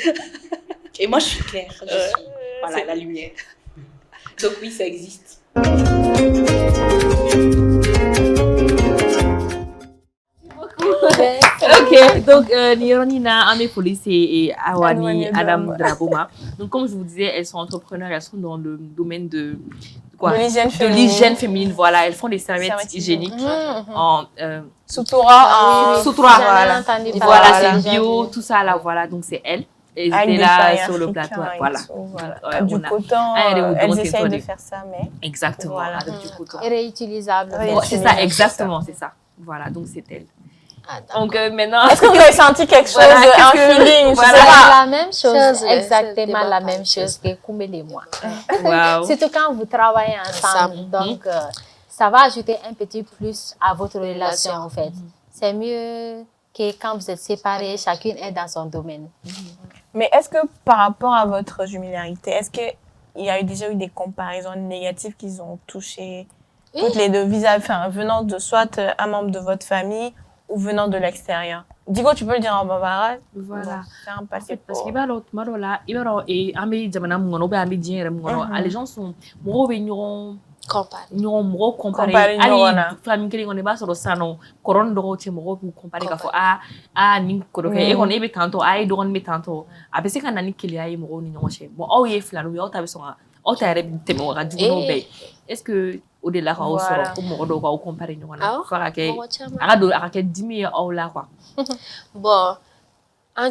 [SPEAKER 7] Et moi, je suis claire. Je suis voilà, la lumière. Donc oui, ça existe.
[SPEAKER 2] Ok, donc Nironina, Amé Police et Awani, Adam Draboma. Donc comme je vous disais, elles sont entrepreneurs, elles sont dans le domaine de l'hygiène féminine. Voilà, elles font des serviettes hygiéniques en
[SPEAKER 3] Sutura,
[SPEAKER 2] voilà. Voilà, c'est bio, tout ça là, voilà. Donc c'est elles. Elles étaient là sur le plateau, voilà.
[SPEAKER 3] Du coton, elles essayent de faire ça, mais
[SPEAKER 2] exactement, avec du coton.
[SPEAKER 4] Et réutilisable.
[SPEAKER 2] C'est ça, exactement, c'est ça. Voilà, donc c'est elle. Donc maintenant,
[SPEAKER 3] est-ce que tu as senti quelque chose, un feeling?
[SPEAKER 4] Voilà, la même chose, exactement la même chose que Koumel et moi. Wow. Surtout quand vous travaillez ensemble, donc ça va ajouter un petit plus à votre relation en fait. C'est mieux que quand vous êtes séparés, chacune est dans son domaine.
[SPEAKER 3] Mais est-ce que par rapport à votre jumellarité, est-ce qu'il y a déjà eu des comparaisons négatives qui ont touché toutes les deux venant de soit un membre de votre famille ou venant de l'extérieur? Digo, tu peux le dire en bambara.
[SPEAKER 2] Voilà.
[SPEAKER 3] Parce que
[SPEAKER 2] les gens sont ɲɔgɔn mɔgɔw comparer
[SPEAKER 3] Comparer ɲɔgɔn na.
[SPEAKER 2] hali famille kelen kɔnɔ i b'a sɔrɔ sisan nɔ kɔrɔ ni dɔgɔw cɛ mɔgɔw b'u comparer k'a fɔ nin kɔrɔkɛ e kɔni e bɛ tantɔ e dɔgɔnin bɛ tantɔ a bɛ se ka na ni kelenya ye mɔgɔw ni ɲɔgɔn cɛ bon aw ye filaninw ye aw ta bɛ sɔn ka aw ta yɛrɛ bɛ tɛmɛ o ka jugu n'o bɛɛ ye est-ce que o de la k'aw sɔrɔ ko mɔgɔ dɔw k'aw comparer ɲɔgɔn na fo ka kɛ a ka kɛ dimi ye aw la quoi.
[SPEAKER 5] Bon, Ala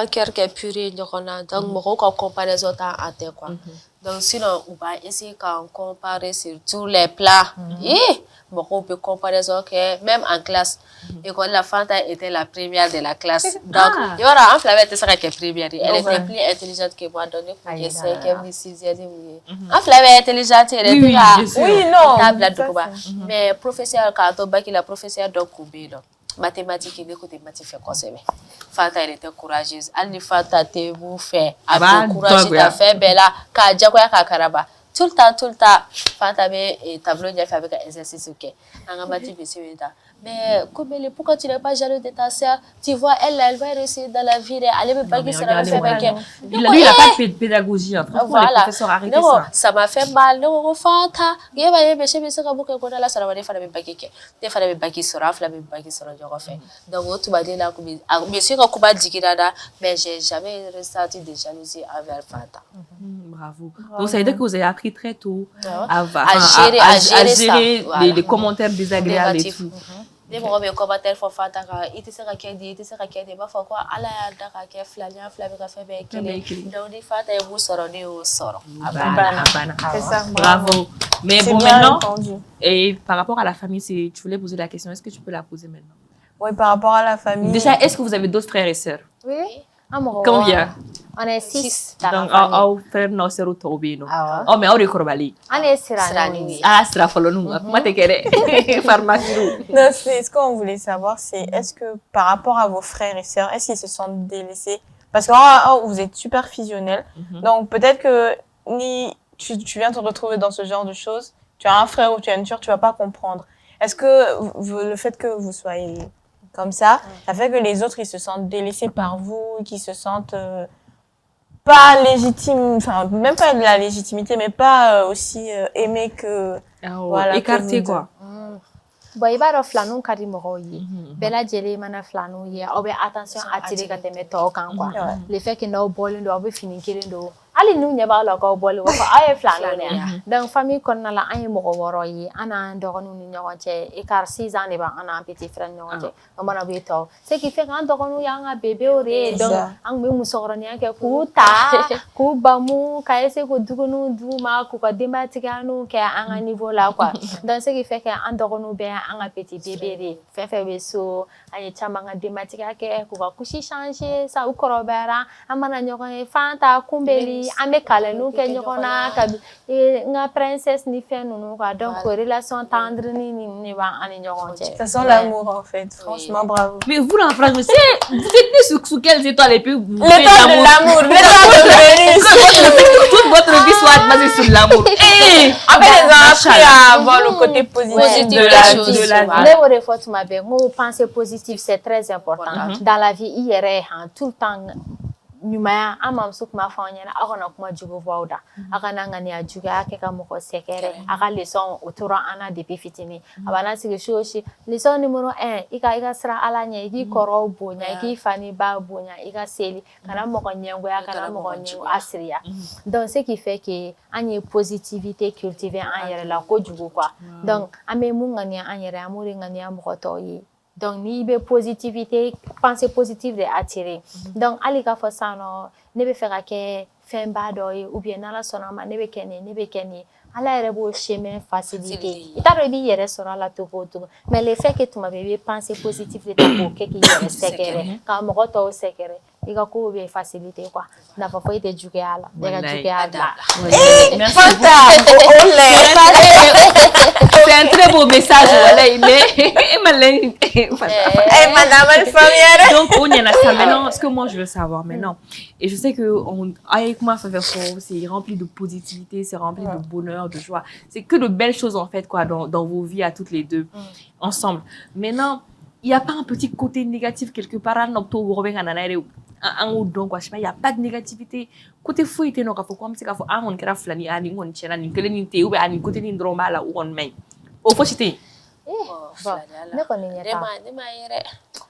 [SPEAKER 5] y'an kɛr kɛ pure ye ɲɔgɔn na donc mɔgɔw ka comparaison ta an tɛ quoi. Donc sinon u b'a essayer k'an comparer sur tous les plans. Mɔgɔw bɛ comparaison kɛ même en classe. École la Fanta était la première de la classe. Donc yɔrɔ an fila bɛɛ tɛ se ka kɛ première ye. Elle était plus intelligente que moi donc ne kun ye 5e ni 6e ye. An fila bɛɛ intelligente yɛrɛ oui non t'a bila duguba. Mais professeur k'a to bac la professeur dɔ kun bɛ yen nɔ. Mathématiques ne côté mathématiques kosɛbɛ. Fanta elle était courageuse. Hali ni Fanta tɛ mun fɛ a bɛ courage ta fɛn bɛɛ la k'a jagoya k'a karaba. Tout le temps Fanta bɛ tableau ɲɛfɛ a bɛ ka exercice kɛ. An ka mati bɛ se ta. Mais Kobele, pourquoi tu n'es pas jaloux de ta sœur? Tu vois, elle va réussir dans la vie. Elle est pas qui sera fait avec elle.
[SPEAKER 2] Il n'a pas de pédagogie. Franchement, les professeurs arrêtez ça.
[SPEAKER 5] Ça m'a fait mal. Non, Fanta. Il y a des choses qui sont beaucoup qu'on a là, ça va faire des baguettes. Des fois, des baguettes sera, des baguettes sera déjà fait. Donc, tu vas dire là, monsieur, quand tu vas dire là, mais j'ai jamais ressenti de jalousie envers Fanta.
[SPEAKER 2] Bravo. Donc, ça veut dire que vous avez appris très tôt à
[SPEAKER 5] gérer
[SPEAKER 2] les commentaires désagréables et tout.
[SPEAKER 5] Ni mɔgɔ bɛ commentaire fɔ Fanta kan i tɛ se ka kɛ di i tɛ se ka kɛ di i b'a fɔ ko Ala y'a da ka kɛ fila bɛ ka fɛn bɛɛ kelen donc ni Fanta ye mun sɔrɔ ne y'o sɔrɔ
[SPEAKER 2] a banna.
[SPEAKER 3] C'est ça.
[SPEAKER 2] Bravo. Mais bon maintenant et par rapport à la famille tu voulais poser la question, est-ce que tu peux la poser maintenant?
[SPEAKER 3] Oui, par rapport à la famille.
[SPEAKER 2] Déjà, est-ce que vous avez d'autres frères et sœurs?
[SPEAKER 4] Oui.
[SPEAKER 2] Combien?
[SPEAKER 4] On est 6.
[SPEAKER 2] Donc, aw frère n'aw sœur tɔw bɛ yen nɔ. Oh mais aw de kɔrɔbalen.
[SPEAKER 4] On est sirani ye.
[SPEAKER 2] Sira fɔlɔ nu. Kuma tɛ kɛ dɛ. Pharmacie.
[SPEAKER 3] Non, ce qu'on voulait savoir, c'est est-ce que par rapport à vos frères et sœurs, est-ce qu'ils se sentent délaissés? Parce que vous êtes super fusionnels. Donc, peut-être que tu viens te retrouver dans ce genre de choses. Tu as un frère ou tu as une sœur, tu vas pas comprendre. Est-ce que le fait que vous soyez comme ça fait que les autres, ils se sentent délaissés par vous, qu'ils se sentent pas légitimes, enfin, même pas de la légitimité, mais pas aussi aimés que...
[SPEAKER 2] voilà, écartés, quoi.
[SPEAKER 4] Bon, i b'a dɔn filaninw ka di mɔgɔw ye bɛɛ lajɛlen mana filaninw ye aw bɛ attention attirer ka tɛmɛ tɔw kan quoi le fait que n'aw bɔlen don aw bɛ fini kelen don hali n'u ɲɛ b'aw la k'aw bɔlen don aw ye filaninw de ye donc famille kɔnɔna la an ye mɔgɔ 6 ye an n'an dɔgɔninw ni ɲɔgɔn cɛ écart 6 ans de b'an n'an petit frère ni ɲɔgɔn cɛ o mana bɛ tɔw ce qui fait k'an dɔgɔninw y'an ka bébéw de ye donc an tun bɛ musokɔrɔninya kɛ k'u ta k'u bamu ka essayer k'u dumuniw d'u ma k'u ka denbatigiyaniw kɛ an ka niveau la quoi donc ce qui fait que an dɔgɔninw bɛ an ka petit bébé de fɛn fɛn bɛ so an ye caman ka denbatigiya kɛ k'u ka couche changer sa u kɔrɔbayara an mana ɲɔgɔn ye Fanta kunbeli an bɛ kalanniw kɛ ɲɔgɔn na ka n ka princesse ni fɛn ninnu quoi donc relation tendre ni ne b'an ni ɲɔgɔn cɛ.
[SPEAKER 3] Ça sent l'amour en fait, franchement bravo.
[SPEAKER 2] Mais vous en France, vous êtes né sous quelles étoiles et puis vous
[SPEAKER 3] l'étoile de l'amour, l'étoile de Vénus.
[SPEAKER 2] Toute votre vie soit basée sur l'amour.
[SPEAKER 3] En fait, les gens appris à avoir le côté positif de la vie.
[SPEAKER 4] Ne b'o de fɔ tuma bɛɛ n ko pensée positive c'est très important dans la vie i yɛrɛ tout le temps ɲumanya an mamuso tun b'a fɔ an ɲɛna aw kana kuma jugu fɔ aw da aw kana ŋaniya juguya kɛ ka mɔgɔ sɛgɛrɛ a ka leçon o tora an na depuis fitinin a b'an sigi si o si leçon numéro 1 i ka siran Ala ɲɛ i k'i kɔrɔw bonya i k'i fa ni ba bonya i ka seli kana mɔgɔ ɲɛngoya kana mɔgɔ asiriya donc ce qui fait que an ye positivité cultiver an yɛrɛ la kojugu quoi donc an bɛ mun ŋaniya an yɛrɛ an b'o de ŋaniya mɔgɔ tɔw ye. Donc, ni be positivité, pensée positive de attirer. Donc, ali ka fɔ san nɔ ne bɛ fɛ ka kɛ fɛnba dɔ ye ou bien n'Ala sɔnna ma ne bɛ kɛ nin ne bɛ kɛ nin Ala yɛrɛ b'o chemin faciliter. I t'a dɔn i b'i yɛrɛ sɔrɔ a la togo o togo mais le fait que tuma bɛɛ i bɛ pensée positive de ta k'o kɛ k'i yɛrɛ sɛgɛrɛ ka mɔgɔ tɔw sɛgɛrɛ i ka kow bɛ faciliter quoi nafa foyi tɛ juguya la bɛɛ ka juguya bila.
[SPEAKER 2] C'est un très beau message.
[SPEAKER 3] Madame Alfamière.
[SPEAKER 2] Donc, on y en a ça maintenant. Ce que moi je veux savoir maintenant, et je sais que avec moi, c'est rempli de positivité, c'est rempli de bonheur, de joie. C'est que de belles choses en fait quoi dans vos vies à toutes les deux ensemble. Maintenant, il n'y a pas un petit côté négatif quelque part un ou donc, je sais pas, il n'y a pas de négativité. Côté fou, il y a comme si on kera flani, on tient, on kelen inte, ou bien côté ni droma là où on met. Au fond, c'était.
[SPEAKER 4] Ne kɔni ɲɛ t'a
[SPEAKER 5] ne ma yɛrɛ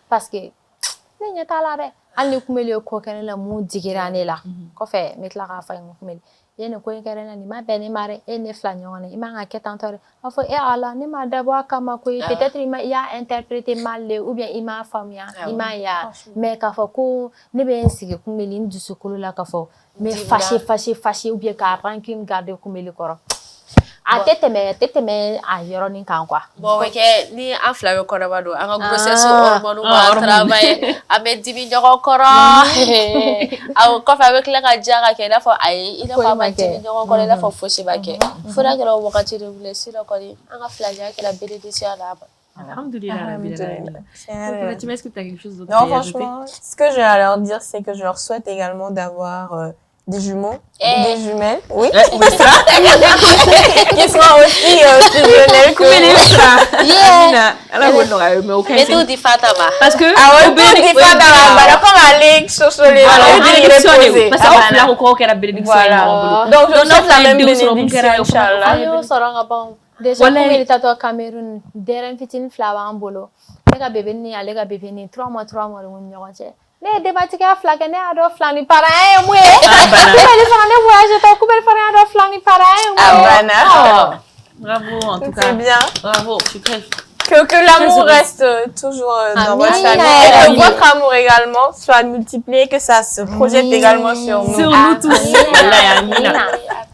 [SPEAKER 4] parce que ne ɲɛ t'a la dɛ hali ni kumeli ye ko kɛ ne la mun digira ne la kɔfɛ n bɛ tila k'a fɔ ye n ko kumeli i ye nin ko in kɛ ne la nin ma bɛn ne ma dɛ e ne fila ɲɔgɔn na i man ka kɛ tan tɔ dɛ a fɔ ala ne ma dabɔ a kama koyi peut-être i y'a interprété mal de ou bien i m'a faamuya i m'a ya mais k'a fɔ ko ne bɛ n sigi kumeli n dusukolo la k'a fɔ n bɛ fâché ou bien ka rancune garder kumeli kɔrɔ a tɛ tɛmɛ a yɔrɔnin kan quoi.
[SPEAKER 5] Bon bɛ kɛ ni an fila bɛ kɔrɔba don an ka grossesse hormones b'a travailler an bɛ dimi ɲɔgɔn kɔrɔ a kɔfɛ a bɛ tila ka diya ka kɛ i n'a fɔ ayi i n'a fɔ a ma dimi ɲɔgɔn kɔrɔ i n'a fɔ fosi ma kɛ fo n'a kɛra o wagati de wele sinon kɔni an ka filaya kɛra bénédiction la.
[SPEAKER 2] Alhamdulillah. Est-ce que tu as quelque chose d'autre
[SPEAKER 3] à ajouter? Non, franchement, ce que j'ai à leur dire, c'est que je leur souhaite également d'avoir des jumeaux, des jumelles, oui. Qui seront aussi fusionnelles que
[SPEAKER 5] mais tout dit Fatama.
[SPEAKER 2] Parce que
[SPEAKER 3] tout dit Fatama. Comme Alex, Sosolé,
[SPEAKER 2] parce qu'on l'a encore qu'elle a bénédiction.
[SPEAKER 3] Donc je souhaite la même bénédiction, Inch'Allah.
[SPEAKER 4] Déjà, comme il est à Cameroun, derrière une flamme en bolo. Les gars bébé ni, les gars bébé ni, 3 mois, on y aura. Ne débattu qu'à flaguer, ne a d'offre l'année par an, oui. Ne voyage, t'as coupé le farine à d'offre l'année par an.
[SPEAKER 2] Bravo, en tout cas.
[SPEAKER 3] C'est bien.
[SPEAKER 2] Bravo, je suis très.
[SPEAKER 3] Que l'amour reste toujours dans votre famille et que votre amour également soit multiplié, que ça se projette également sur nous.
[SPEAKER 2] Sur nous tous.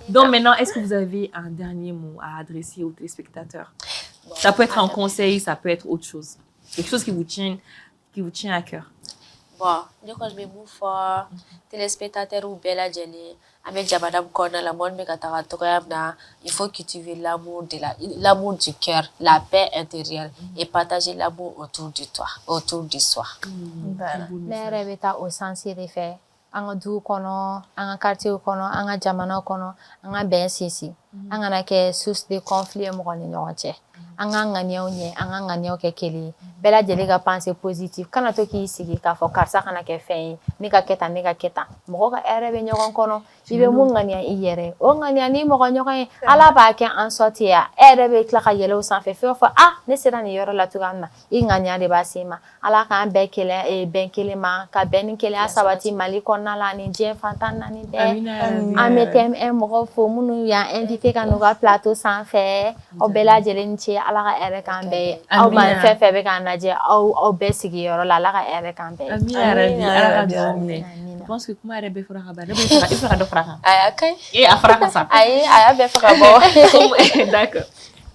[SPEAKER 2] Donc maintenant, est-ce que vous avez un dernier mot à adresser aux téléspectateurs? Ça peut être un conseil, ça peut être autre chose. Quelque chose qui vous tient à cœur.
[SPEAKER 5] Bon, ne kɔni bɛ mun fɔ téléspectateurs bɛɛ lajɛlen an bɛ jamana min kɔnɔna la mɔgɔ min bɛ ka taga togoya min na il faut cultiver l'amour du cœur, la paix intérieure et partager l'amour autour de soi.
[SPEAKER 4] Ne yɛrɛ bɛ taa o sens de fɛ an ka duw kɔnɔ an ka quartier kɔnɔ an ka jamana kɔnɔ an ka bɛn sinsin an kana kɛ source de conflit ye mɔgɔ ni ɲɔgɔn cɛ an ka ŋaniyaw ɲɛ an ka ŋaniyaw kɛ kelen ye bɛɛ lajɛlen ka pensée positive kana to k'i sigi k'a fɔ karisa kana kɛ fɛn ye ne ka kɛ tan ne ka kɛ tan mɔgɔ ka hɛrɛ bɛ ɲɔgɔn kɔnɔ i bɛ mun ŋaniya i yɛrɛ o ŋaniya ni mɔgɔ ɲɔgɔn ye ala b'a kɛ en sorte ya e yɛrɛ bɛ tila ka yɛlɛ o sanfɛ fɛn o fɔ ne sera nin yɔrɔ la cogoya min na i ŋaniya de b'a se ma ala k'an bɛɛ kelen bɛn kelen ma ka bɛn ni kelenya sabati mali kɔnɔna la ani diɲɛ fantan naani bɛɛ an bɛ tɛmɛ mɔgɔ fo minnu y'an invité ka n'u ka plateau sanfɛ aw bɛɛ lajɛlen ni ce ala ka hɛrɛ k'an bɛɛ ye aw ma fɛn fɛn bɛ k'an lajɛ aw bɛɛ sigiyɔrɔ la ala ka hɛrɛ k'an bɛɛ ye.
[SPEAKER 2] Je pense que comment elle est fera il fera de fraka.
[SPEAKER 3] Et à fraka ça.
[SPEAKER 4] Aïe, aïe, fraka.
[SPEAKER 2] D'accord.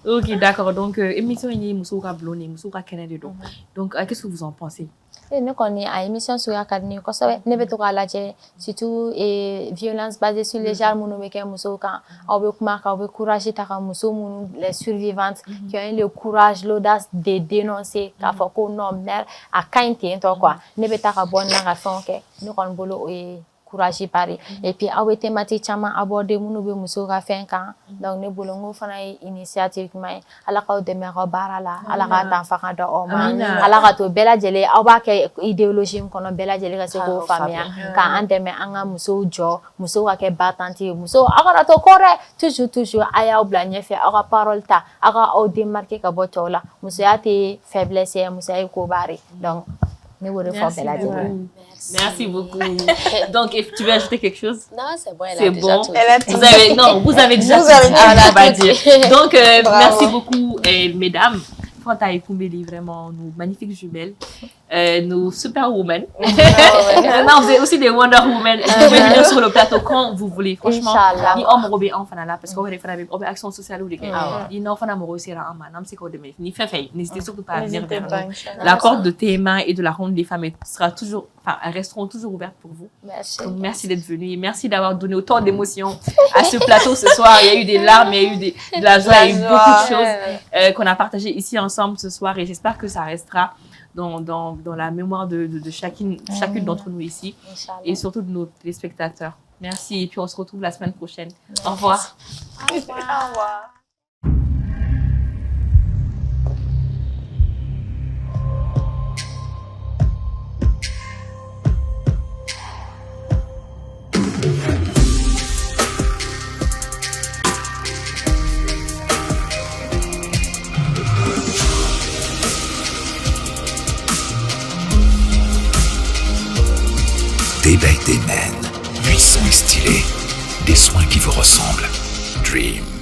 [SPEAKER 2] Ok, d'accord. Donc émission est Moussouka Blonné, Moussouka Kennedy. Donc qu'est-ce que vous en pensez?
[SPEAKER 4] Ne connais à émission sur la cadre ne be to k'a lajɛ surtout violence basée sur les genres minnu bɛ kɛ musow kan aw bɛ kuma kan aw bɛ courage ta ka muso minnu les survivantes qui ont eu le courage l'audace de dénoncer k'a fɔ ko non mère a ka ɲi ten tɔ quoi ne bɛ taa ka bɔ na ka fɛnw kɛ ne kɔni bolo o ye courage pari et puis aw bɛ thématique caman aborder minnu bɛ musow ka fɛn kan donc ne bolo n ko fana ye initiative ɲuman ye ala k'aw dɛmɛ aw ka baara la ala k'a ta fanga da aw ma ala ka to bɛɛ lajɛlen aw b'a kɛ idéologie min kɔnɔ bɛɛ lajɛlen ka se k'o faamuya k'an dɛmɛ an ka musow jɔ musow ka kɛ batante ye musow aw kana to kɔ dɛ toujours a y'aw bila ɲɛfɛ aw ka parole ta aw ka aw démarquer ka bɔ cɛw la musoya tɛ faiblesse ye musoya ye koba de donc ne b'o de fɔ bɛɛ lajɛlen.
[SPEAKER 2] Merci beaucoup. Donc, tu veux ajouter quelque chose?
[SPEAKER 5] Non, c'est bon,
[SPEAKER 2] elle a déjà tout dit. Vous avez déjà
[SPEAKER 3] tout dit,
[SPEAKER 2] on va dire. Donc, merci beaucoup, mesdames. Fanta et Koumbeli, vraiment, nos magnifiques jumelles, nos superwomen. Non, vous êtes aussi des Wonder Women. Vous pouvez venir sur le plateau quand vous voulez. Franchement, ni homme robé en fanala parce qu'on va faire des actions sociales ou des gars. Ni non fanama rossera en manam c'est quoi de mes ni fait. N'hésitez surtout pas à venir vers nous. La porte de tes mains et de la ronde des femmes sera toujours, enfin, elles resteront toujours ouvertes pour vous.
[SPEAKER 4] Merci.
[SPEAKER 2] Donc, merci d'être venu et merci d'avoir donné autant d'émotions à ce plateau ce soir. Il y a eu des larmes, il y a eu de la joie, il y a eu beaucoup de choses qu'on a partagées ici ensemble ce soir et j'espère que ça restera dans la mémoire de chacune d'entre nous ici et surtout de nos téléspectateurs. Merci et puis on se retrouve la semaine prochaine. Au revoir.
[SPEAKER 3] Au revoir.
[SPEAKER 8] Day by Day Men. Puissant et stylé. Des soins qui vous ressemblent. Dream.